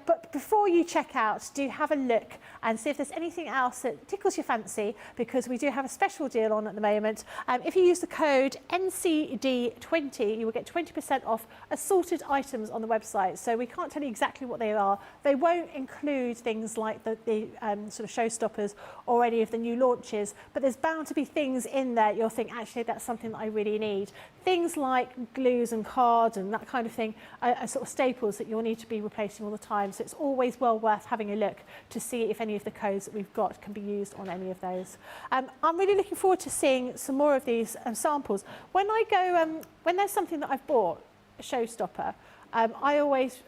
But before you check out, do have a look and see if there's anything else that tickles your fancy, because we do have a special deal on at the moment. If you use the code NCD20, you will get 20% off assorted items on the website. So we can't tell you exactly what they are. They won't include things like the sort of showstoppers or any of the new launches, but there's bound to be things in there you'll think, actually, that's something that I really need. Things like glues and cards and that kind of thing are sort of staples that you'll need to be replacing all the time. So it's always well worth having a look to see if any of the codes that we've got can be used on any of those. I'm really looking forward to seeing some more of these samples. When I go, when there's something that I've bought, a showstopper, I always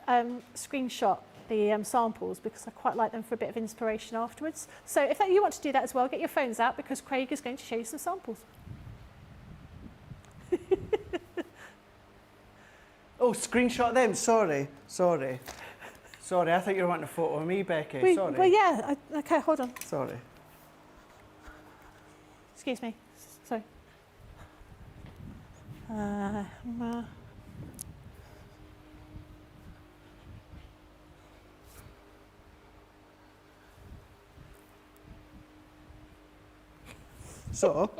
screenshot the samples, because I quite like them for a bit of inspiration afterwards. So if you want to do that as well, get your phones out, because Craig is going to show you some samples.
Oh, screenshot them. Sorry. I think you were wanting a photo of me, Becky. Sorry.
Well, yeah. Okay, hold on.
Sorry.
Excuse me. Sorry.
So,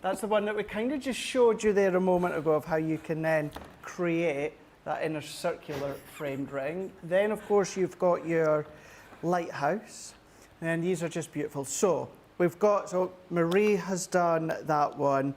that's the one that we kind of just showed you there a moment ago, of how you can then create that inner circular framed ring. Then, of course, you've got your lighthouse, and these are just beautiful. So, Marie has done that one.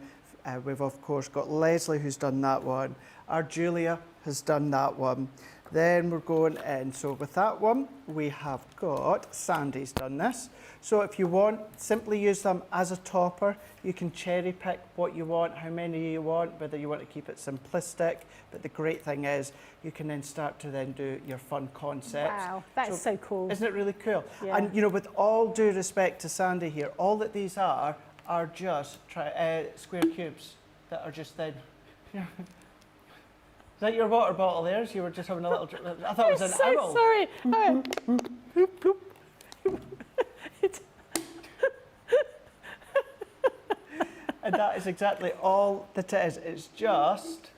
We've, of course, got Leslie, who's done that one. Our Julia has done that one. Then we're going in. So with that one, we have got Sandy's done this. So if you want, simply use them as a topper. You can cherry pick what you want, how many you want, whether you want to keep it simplistic. But the great thing is, you can then start to then do your fun concepts.
Wow, that's so cool.
Isn't it really cool?
Yeah.
And you know, with all due respect to Sandy here, all that these are just square cubes that are just then. Is that your water bottle there? So you were just having a little. I thought it was an owl.
Sorry.
And that is exactly all that it is. It's just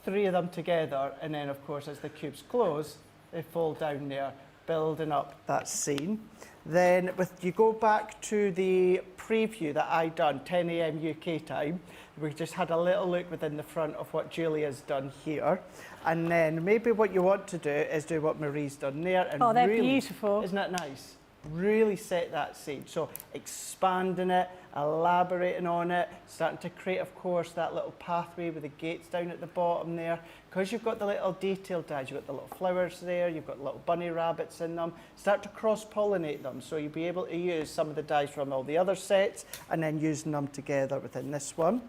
3 of them together, and then of course as the cubes close, they fold down there, building up that scene. Then you go back to the preview that I done, 10 a.m. UK time. We just had a little look within the front of what Julia's done here. And then maybe what you want to do is do what Marie's done there. And
they're
really,
beautiful.
Isn't that nice? Really set that scene. So expanding it, elaborating on it, starting to create, of course, that little pathway with the gates down at the bottom there. Because you've got the little detailed dies, you've got the little flowers there, you've got little bunny rabbits in them. Start to cross-pollinate them, so you'll be able to use some of the dies from all the other sets and then using them together within this one.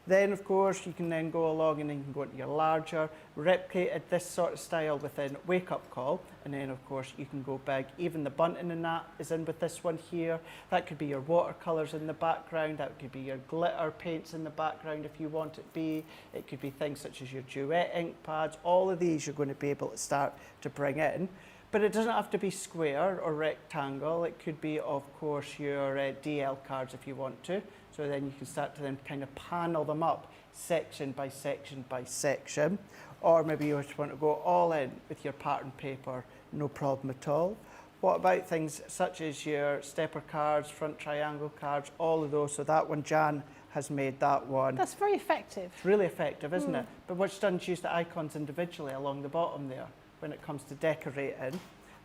Then, of course, you can then go along and then you can go into your larger, replicated this sort of style within Wake Up Call. And then, of course, you can go big. Even the bunting in that is in with this one here. That could be your watercolours in the background. That could be your glitter paints in the background if you want it to be. It could be things such as your Duet ink pads. All of these you're going to be able to start to bring in. But it doesn't have to be square or rectangle. It could be, of course, your DL cards if you want to. So then you can start to then kind of panel them up section by section by section. Or maybe you just want to go all in with your pattern paper, no problem at all. What about things such as your stepper cards, front triangle cards, all of those? So that one, Jan has made that one.
That's very effective.
It's really effective, isn't it? But what she's done is use the icons individually along the bottom there when it comes to decorating.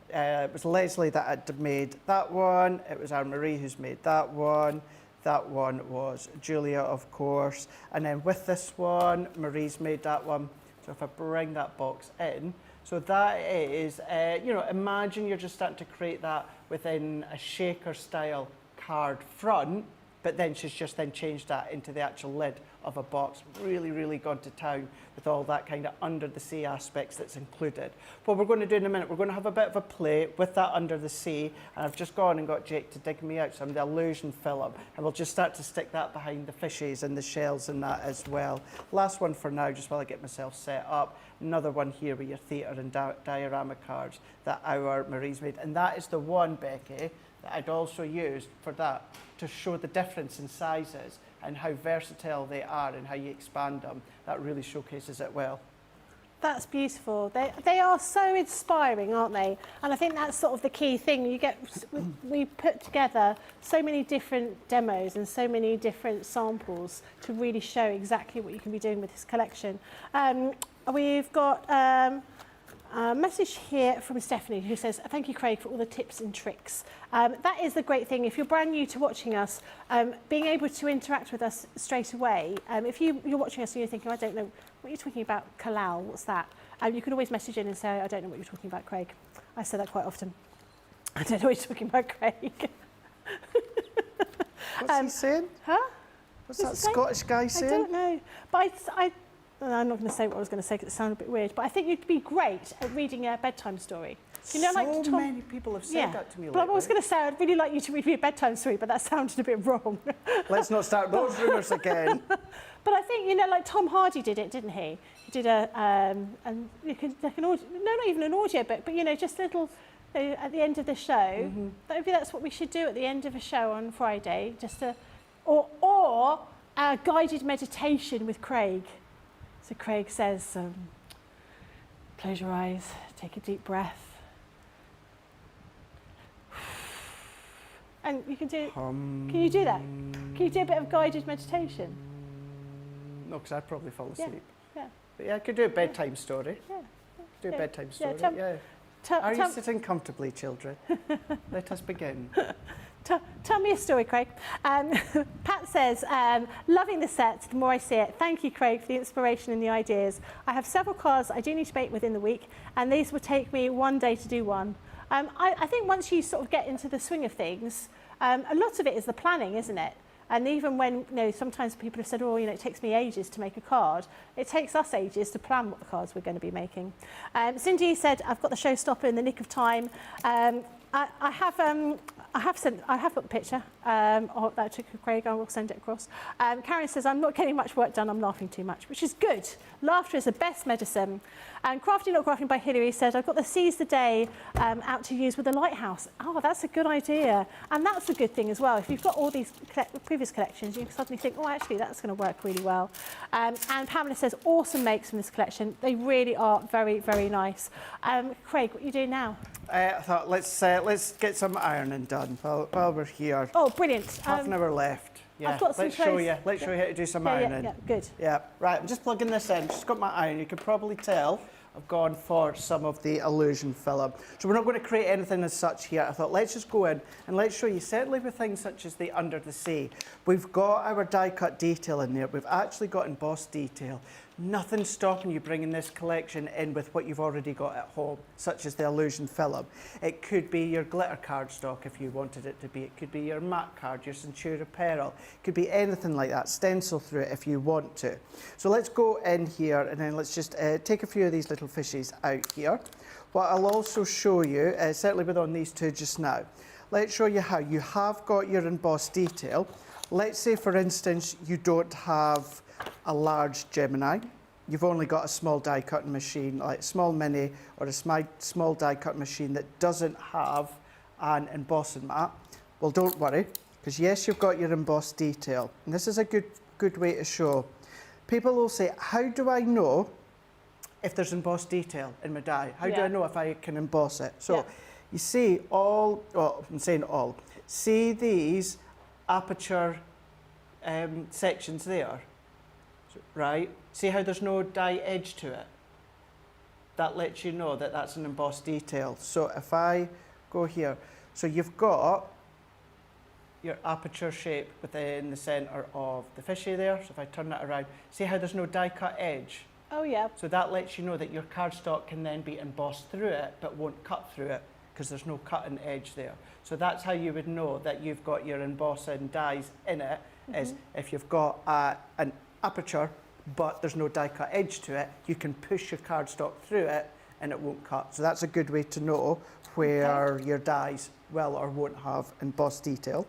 It was Leslie that had made that one. It was Anne-Marie who's made that one. That one was Julia, of course. And then with this one, Marie's made that one. So if I bring that box in, so that is, you know, imagine you're just starting to create that within a shaker style card front, but then she's just then changed that into the actual lid of a box. Really, really gone to town with all that kind of under the sea aspects that's included. What we're going to do in a minute, we're going to have a bit of a play with that under the sea, and I've just gone and got Jake to dig me out some of the illusion film, and we'll just start to stick that behind the fishes and the shells and that as well. Last one for now, just while I get myself set up. Another one here with your theatre and diorama cards that our Marie's made, and that is the one, Becky, that I'd also used for that to show the difference in sizes and how versatile they are and how you expand them. That really showcases it well.
That's beautiful. They are so inspiring, aren't they? And I think that's sort of the key thing. We put together so many different demos and so many different samples to really show exactly what you can be doing with this collection. We've got a message here from Stephanie who says, thank you, Craig, for all the tips and tricks. That is the great thing. If you're brand new to watching us, being able to interact with us straight away. If you're watching us and you're thinking, I don't know, what are you talking about, Kalal, what's that? You can always message in and say, I don't know what you're talking about, Craig. I say that quite often. I don't know what you're talking about, Craig.
What's he saying?
Huh?
What's that Scottish guy saying?
I don't know. But I'm not going to say what I was going to say because it sounded a bit weird, but I think you'd be great at reading a bedtime story. You know, like
so many people have said that to me lately.
But I was going to say, I'd really like you to read me a bedtime story, but that sounded a bit wrong.
Let's not start those rumours again.
But I think, you know, like Tom Hardy did it, didn't he? He did and you can, like an audio, no, not even an audio book, but, you know, just a little, at the end of the show. Maybe that's what we should do at the end of a show on Friday, just a, or a guided meditation with Craig. So Craig says, close your eyes, take a deep breath. And you can do, can you do that? Can you do a bit of guided meditation?
No, because I'd probably fall asleep.
Yeah.
But yeah, I could do a bedtime story.
Yeah.
Do a bedtime story,
Yeah.
Are you sitting comfortably, children? Let us begin.
Tell me a story, Craig. Pat says, loving the set, the more I see it. Thank you, Craig, for the inspiration and the ideas. I have several cards I do need to make within the week, and these will take me one day to do one. I think once you sort of get into the swing of things, a lot of it is the planning, isn't it? And even when, you know, sometimes people have said, oh, you know, it takes me ages to make a card. It takes us ages to plan what the cards we're going to be making. Cindy said, I've got the showstopper in the nick of time. I have got the picture that I took of Craig. I will send it across. Karen says, I'm not getting much work done. I'm laughing too much, which is good. Laughter is the best medicine. And Crafty Not Crafting by Hilary said, I've got the Seize the Day out to use with the lighthouse. Oh, that's a good idea. And that's a good thing as well. If you've got all these previous collections, you can suddenly think, oh, actually, that's going to work really well. And Pamela says, awesome makes from this collection. They really are very, very nice. Craig, what are you doing now?
I thought, let's get some ironing done while we're here.
Oh, brilliant.
Half an hour left. Yeah,
I've got some
let's show you how to do some ironing.
Yeah, good.
Yeah, right, I'm just plugging this in. Just got my iron. You can probably tell I've gone for some of the illusion filler. So we're not going to create anything as such here. I thought, let's just go in and let's show you, certainly with things such as the under the sea, we've got our die cut detail in there. We've actually got embossed detail. Nothing's stopping you bringing this collection in with what you've already got at home, such as the illusion film. It could be your glitter cardstock if you wanted it to be. It could be your matte card, your Centura Pearl. It could be anything like that. Stencil through it if you want to. So let's go in here and then let's just take a few of these little fishies out here. What I'll also show you, certainly with on these two just now, let's show you how you have got your embossed detail. Let's say, for instance, you don't have a large Gemini. You've only got a small die cutting machine, like a small mini or a small die cut machine that doesn't have an embossing mat. Well, don't worry, because yes, you've got your embossed detail. And this is a good way to show. People will say, how do I know if there's embossed detail in my die? How do I know if I can emboss it? So you see all, well, I'm saying all, see these aperture sections there? Right? See how there's no die edge to it? That lets you know that that's an embossed detail. So if I go here, so you've got your aperture shape within the centre of the fishy there. So if I turn that around, see how there's no die cut edge?
Oh yeah.
So that lets you know that your cardstock can then be embossed through it, but won't cut through it because there's no cutting edge there. So that's how you would know that you've got your embossing dies in it, is if you've got an aperture, but there's no die cut edge to it, you can push your cardstock through it and it won't cut. So that's a good way to know where your dies will or won't have embossed detail.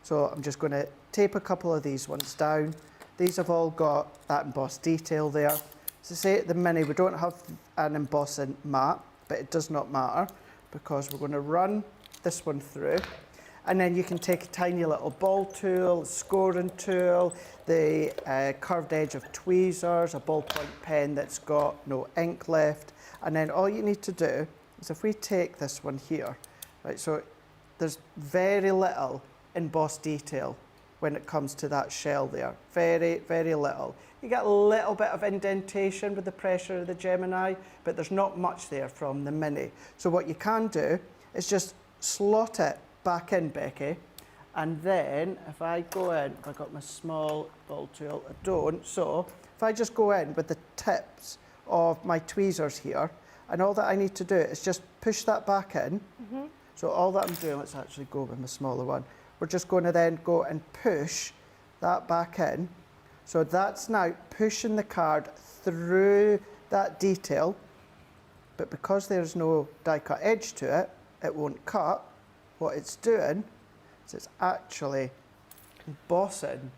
So I'm just going to tape a couple of these ones down. These have all got that embossed detail there. So say at the mini we don't have an embossing mat, but it does not matter because we're going to run this one through. And then you can take a tiny little ball tool, scoring tool, the curved edge of tweezers, a ballpoint pen that's got no ink left. And then all you need to do is if we take this one here, right, so there's very little embossed detail when it comes to that shell there. Very, very little. You get a little bit of indentation with the pressure of the Gemini, but there's not much there from the mini. So what you can do is just slot it back in, Becky, and then if I go in, I've got my small ball tool, I don't, so if I just go in with the tips of my tweezers here, and all that I need to do is just push that back in. So all that I'm doing, let's actually go with my smaller one, we're just going to then go and push that back in. So that's now pushing the card through that detail, but because there's no die cut edge to it, it won't cut. What it's doing is it's actually embossing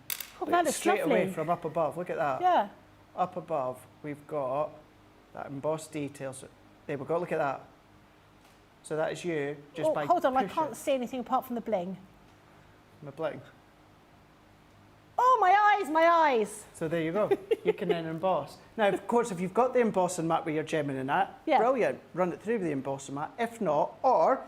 straight away from up above. Look at that.
Yeah.
Up above, we've got that embossed detail. So there we go, look at that. So that is you just by
hold on,
pushing.
I can't see anything apart from the bling.
My bling.
Oh, my eyes.
So there you go. You can then emboss. Now, of course, if you've got the embossing mat with your Gemini mat, brilliant. Run it through with the embossing mat. If not, or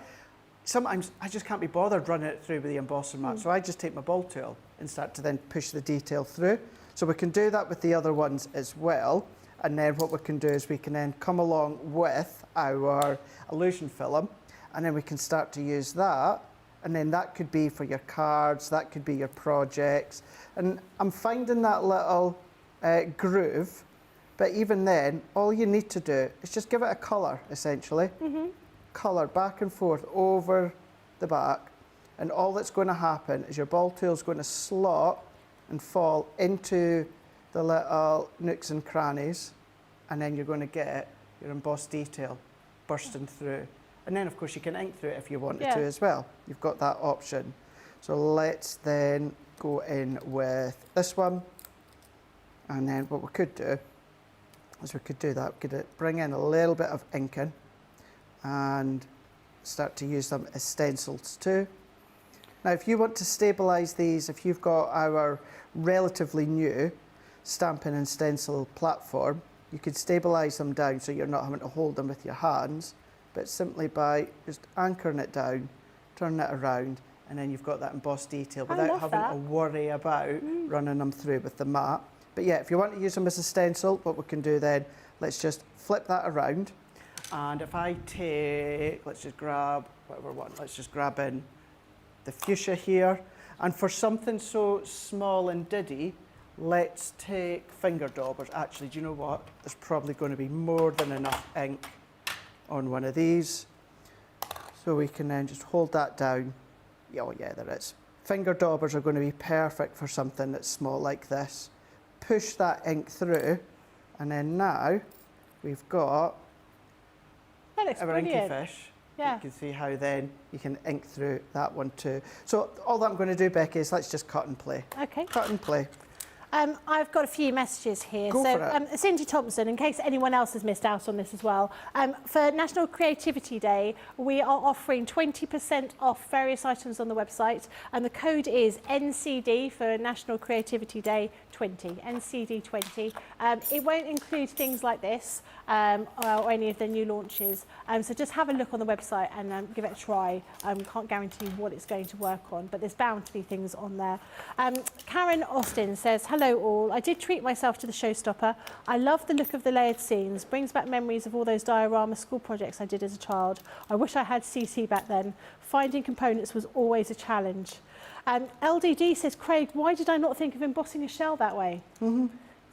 sometimes I just can't be bothered running it through with the embossing mat, so I just take my ball tool and start to then push the detail through. So we can do that with the other ones as well. And then what we can do is we can then come along with our illusion film, and then we can start to use that. And then that could be for your cards, that could be your projects. And I'm finding that little groove, but even then, all you need to do is just give it a colour, essentially. Colour back and forth over the back. And all that's going to happen is your ball tool's going to slot and fall into the little nooks and crannies. And then you're going to get your embossed detail bursting through. And then, of course, you can ink through it if you wanted to as well. You've got that option. So let's then go in with this one. And then what we could do is we could do that. We could bring in a little bit of inking and start to use them as stencils too. Now, if you want to stabilise these, if you've got our relatively new stamping and stencil platform, you could stabilise them down so you're not having to hold them with your hands, but simply by just anchoring it down, turning it around, and then you've got that embossed detail without having to worry about running them through with the mat. But yeah, if you want to use them as a stencil, what we can do then, let's just flip that around. And if I take, let's just grab whatever one, let's just grab in the fuchsia here. And for something so small and diddy, let's take finger daubers. Actually, do you know what? There's probably going to be more than enough ink on one of these. So we can then just hold that down. Oh yeah, there is. Finger daubers are going to be perfect for something that's small like this. Push that ink through, and then now we've got
That looks
our inky
brilliant.
fish.
Yeah.
You can see how then you can ink through that one too. So all that I'm going to do, Becky, is let's just cut and play.
Okay.
Cut and play.
I've got a few messages here.
Go for it.
Cindy Thompson, in case anyone else has missed out on this as well, for National Creativity Day, we are offering 20% off various items on the website, and the code is NCD for National Creativity Day 20, NCD 20. It won't include things like this or any of the new launches, so just have a look on the website and give it a try. Can't guarantee what it's going to work on, but there's bound to be things on there. Karen Austin says, hello all, I did treat myself to the showstopper. I love the look of the layered scenes, brings back memories of all those diorama school projects I did as a child. I wish I had CC back then. Finding components was always a challenge. LDD says, Craig, why did I not think of embossing a shell that way?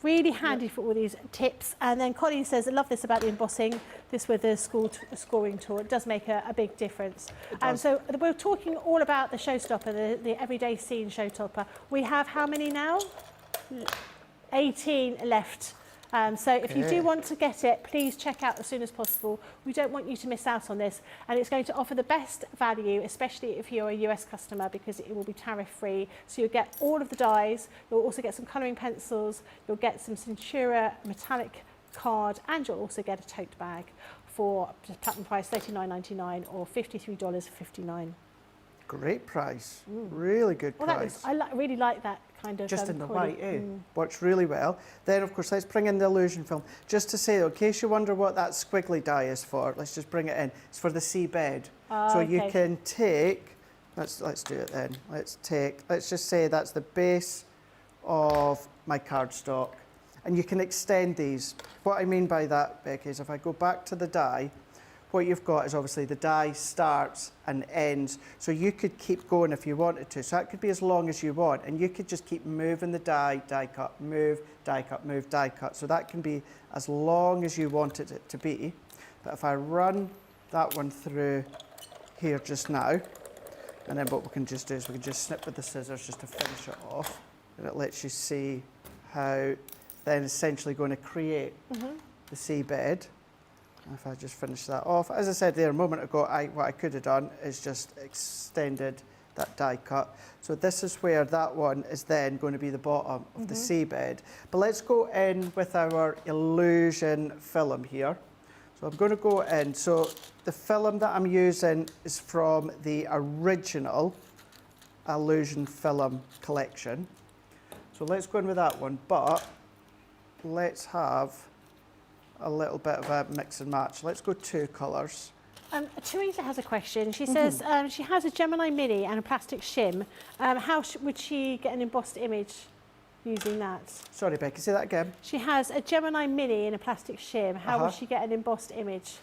Really handy for all these tips. And then Colleen says, I love this about the embossing, this with the scoring tool. It does make a big difference. So we're talking all about the showstopper, the everyday scene showstopper. We have how many now? 18 left. So if you do want to get it, please check out as soon as possible. We don't want you to miss out on this. And it's going to offer the best value, especially if you're a US customer, because it will be tariff-free. So you'll get all of the dies. You'll also get some colouring pencils. You'll get some Centura metallic card, and you'll also get a tote bag for platinum price $39.99 or $53.59.
Great price. Really good price.
I really like that kind of...
Just in the white, works really well. Then, of course, let's bring in the illusion film. Just to say, in case you wonder what that squiggly die is for, let's just bring it in. It's for the seabed. So you can take... Let's do it then. Let's just say that's the base of my cardstock. And you can extend these. What I mean by that, Becky, is if I go back to the die, what you've got is obviously the die starts and ends, so you could keep going if you wanted to. So that could be as long as you want, and you could just keep moving the die cut, move, die cut, move, die cut. So that can be as long as you wanted it to be. But if I run that one through here just now, and then what we can just do is we can just snip with the scissors just to finish it off, and it lets you see how then essentially going to create the seabed. If I just finish that off, as I said there a moment ago, what I could have done is just extended that die cut. So this is where that one is then going to be the bottom of the seabed. But let's go in with our illusion film here. So I'm going to go in. So the film that I'm using is from the original illusion film collection. So let's go in with that one, but let's have a little bit of a mix and match. Let's go 2 colours.
Teresa has a question. She says she has a Gemini Mini and a plastic shim. How would she get an embossed image using that?
Sorry, Becky, say that again.
She has a Gemini Mini and a plastic shim. How would she get an embossed image?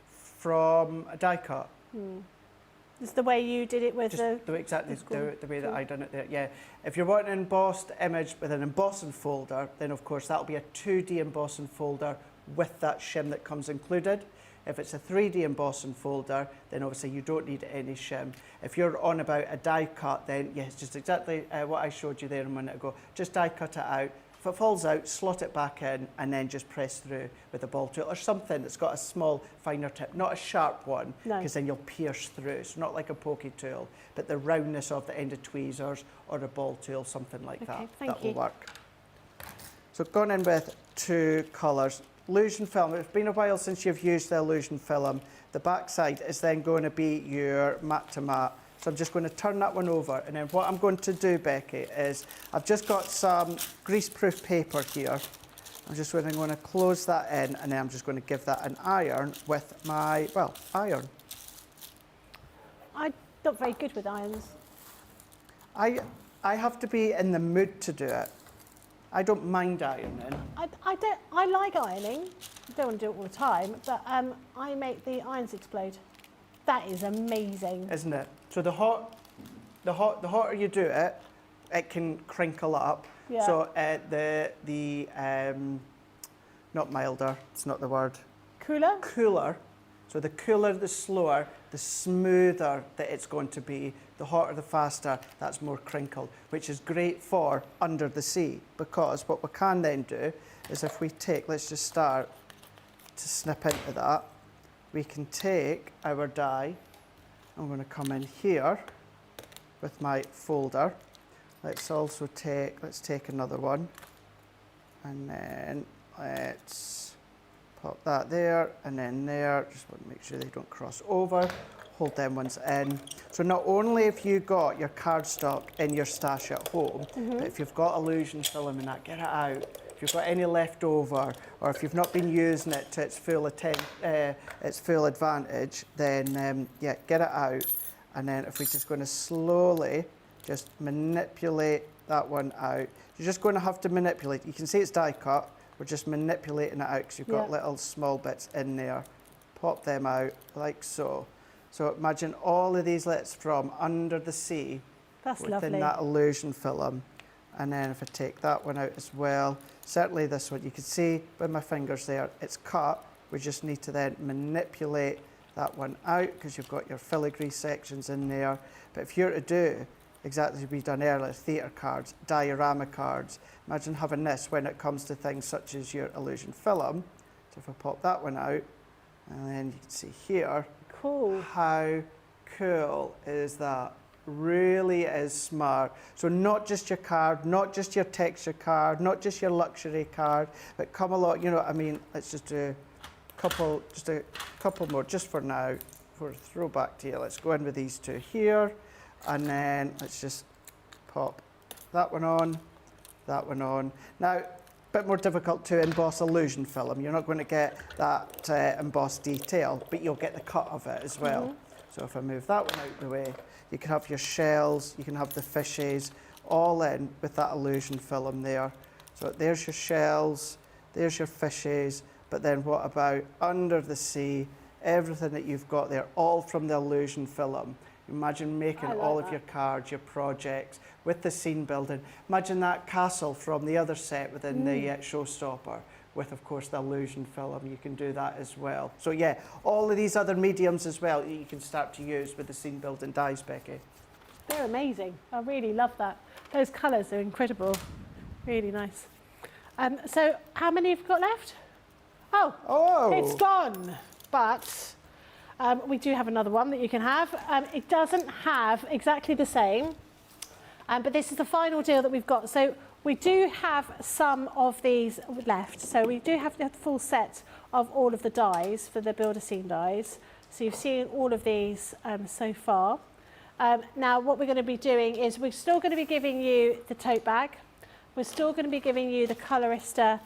From a die cut.
Is the way you did it with
exactly the way that I done it there. Yeah. If you're wanting an embossed image with an embossing folder, then of course that'll be a 2D embossing folder with that shim that comes included. If it's a 3D embossing folder, then obviously you don't need any shim. If you're on about a die cut, then yes, just exactly what I showed you there a minute ago. Just die cut it out. If it falls out, slot it back in and then just press through with a ball tool or something that's got a small, finer tip, not a sharp one, because then you'll pierce through. It's not like a pokey tool, but the roundness of the end of tweezers or a ball tool, something like that. That will work. So gone in with 2 colours. Illusion film, it's been a while since you've used the illusion film. The back side is then going to be your matte to matte. So I'm just going to turn that one over, and then what I'm going to do, Becky, is I've just got some greaseproof paper here. I'm just going to close that in, and then I'm just going to give that an iron with my, iron.
I'm not very good with irons.
I have to be in the mood to do it. I don't mind ironing.
I like ironing. I don't want to do it all the time, but I make the irons explode. That is amazing.
Isn't it? So the hotter you do it, it can crinkle up.
Yeah.
So not milder, it's not the word.
Cooler?
Cooler. So the cooler, the slower, the smoother that it's going to be, the hotter, the faster, that's more crinkled, which is great for under the sea, because what we can then do is if we take, let's just start to snip into that, we can take our dye. I'm going to come in here with my folder. Let's take another one, and then let's pop that there and then there. Just want to make sure they don't cross over. Hold them ones in. So not only have you got your cardstock in your stash at home, but if you've got illusion film in that, get it out. If you've got any left over, or if you've not been using it to its full advantage, then yeah, get it out. And then if we're just going to slowly just manipulate that one out. You're just going to have to manipulate. You can see it's die cut. We're just manipulating it out because you've got little small bits in there. Pop them out like so. So imagine all of these lits from under the sea.
That's
within
lovely.
that illusion film. And then if I take that one out as well, certainly this one, you can see with my fingers there, it's cut. We just need to then manipulate that one out because you've got your filigree sections in there. But if you're to do exactly as we've done earlier, theatre cards, diorama cards, imagine having this when it comes to things such as your illusion film. So if I pop that one out, and then you can see here,
cool.
How cool is that? Really is smart. So not just your card, not just your texture card, not just your luxury card, but come along, you know what I mean? Let's just do a couple more just for now, for a throwback to you. Let's go in with these two here, and then let's just pop that one on, that one on. Now, a bit more difficult to emboss illusion film. You're not going to get that embossed detail, but you'll get the cut of it as well. So if I move that one out of the way, you can have your shells, you can have the fishes, all in with that illusion film there. So there's your shells, there's your fishes, but then what about under the sea, everything that you've got there, all from the illusion film. Imagine making all of your cards, your projects, with the scene building. Imagine that castle from the other set within the showstopper, with, of course, the illusion film. You can do that as well. So, yeah, all of these other mediums as well you can start to use with the scene building dies, Becky.
They're amazing. I really love that. Those colours are incredible. Really nice. So, how many have you got left? Oh, it's gone. But we do have another one that you can have. It doesn't have exactly the same, but this is the final deal that we've got. So we do have some of these left. So we do have the full set of all of the dies for the Build a Scene dies. So you've seen all of these so far. Now what we're going to be doing is we're still going to be giving you the tote bag. We're still going to be giving you the Colorista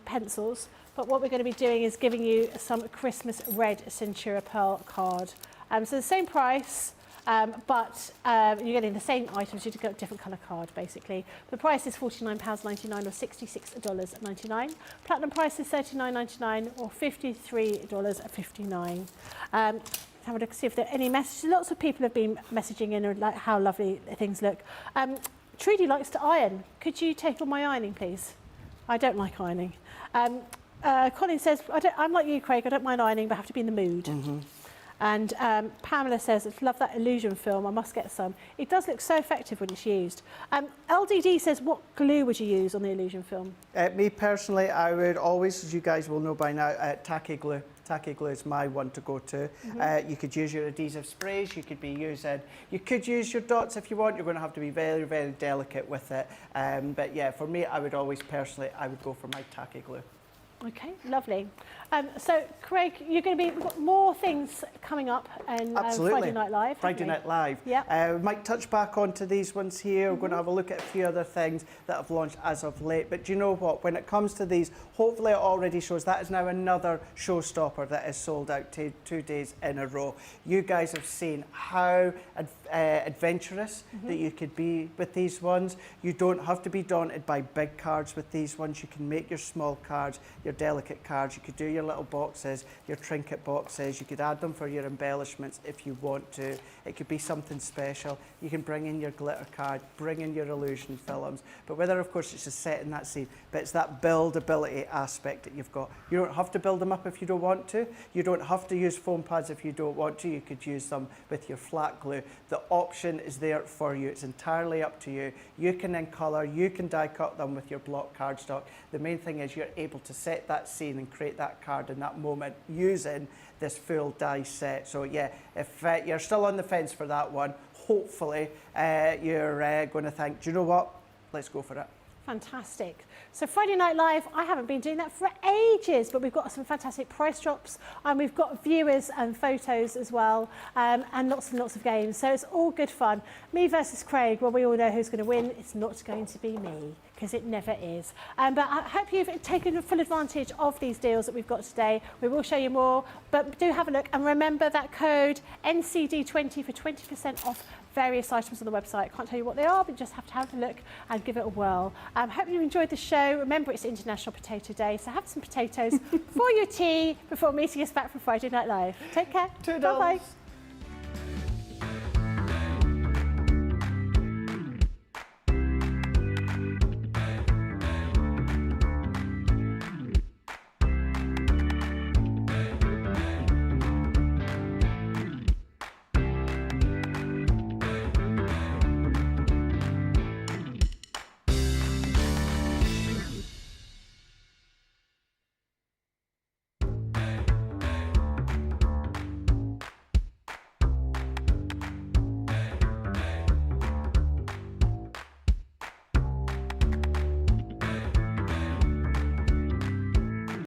pencils. But what we're going to be doing is giving you some Christmas red Centura Pearl card. So the same price, but you're getting the same items, you've got a different colour card basically. The price is £49.99 or $66.99. Platinum price is $39.99 or $53.59. Have a look, see if there are any messages. Lots of people have been messaging in like how lovely things look. Trudy likes to iron. Could you take on my ironing, please? I don't like ironing. Colin says, I'm like you, Craig, I don't mind ironing, but I have to be in the mood. And Pamela says, I love that illusion film, I must get some. It does look so effective when it's used. LDD says, what glue would you use on the illusion film?
Me personally, I would always, as you guys will know by now, tacky glue. Tacky glue is my one to go to. You could use your adhesive sprays, you could use your dots if you want. You're going to have to be very, very delicate with it. But yeah, for me, I would always personally, I would go for my tacky glue.
Okay, lovely. So, Craig, we've got more things coming up in Friday Night Live.
Friday Night Live.
Yeah.
We might touch back onto these ones here. We're going to have a look at a few other things that have launched as of late. But do you know what? When it comes to these, hopefully it already shows that is now another showstopper that is sold out 2 days in a row. You guys have seen how adventurous that you could be with these ones. You don't have to be daunted by big cards with these ones. You can make your small cards, your your delicate cards. You could do your little boxes, your trinket boxes. You could add them for your embellishments if you want to. It could be something special. You can bring in your glitter card, bring in your illusion films. But whether, of course, it's just setting that scene, but it's that buildability aspect that you've got. You don't have to build them up if you don't want to. You don't have to use foam pads if you don't want to. You could use them with your flat glue. The option is there for you. It's entirely up to you. You can then colour, you can die cut them with your block cardstock. The main thing is you're able to set that scene and create that card in that moment using this full die set. So yeah, if you're still on the fence for that one, hopefully you're going to think, do you know what? Let's go for it.
Fantastic. So Friday Night Live, I haven't been doing that for ages, but we've got some fantastic price drops and we've got viewers and photos as well, and lots and lots of games. So it's all good fun. Me versus Craig, well, we all know who's going to win. It's not going to be me, because it never is. But I hope you've taken full advantage of these deals that we've got today. We will show you more, but do have a look. And remember that code NCD20 for 20% off various items on the website. I can't tell you what they are, but you just have to have a look and give it a whirl. Hope you enjoyed the show. Remember, it's International Potato Day, so have some potatoes for your tea before meeting us back for Friday Night Live. Take care.
Toodles.
Bye-bye.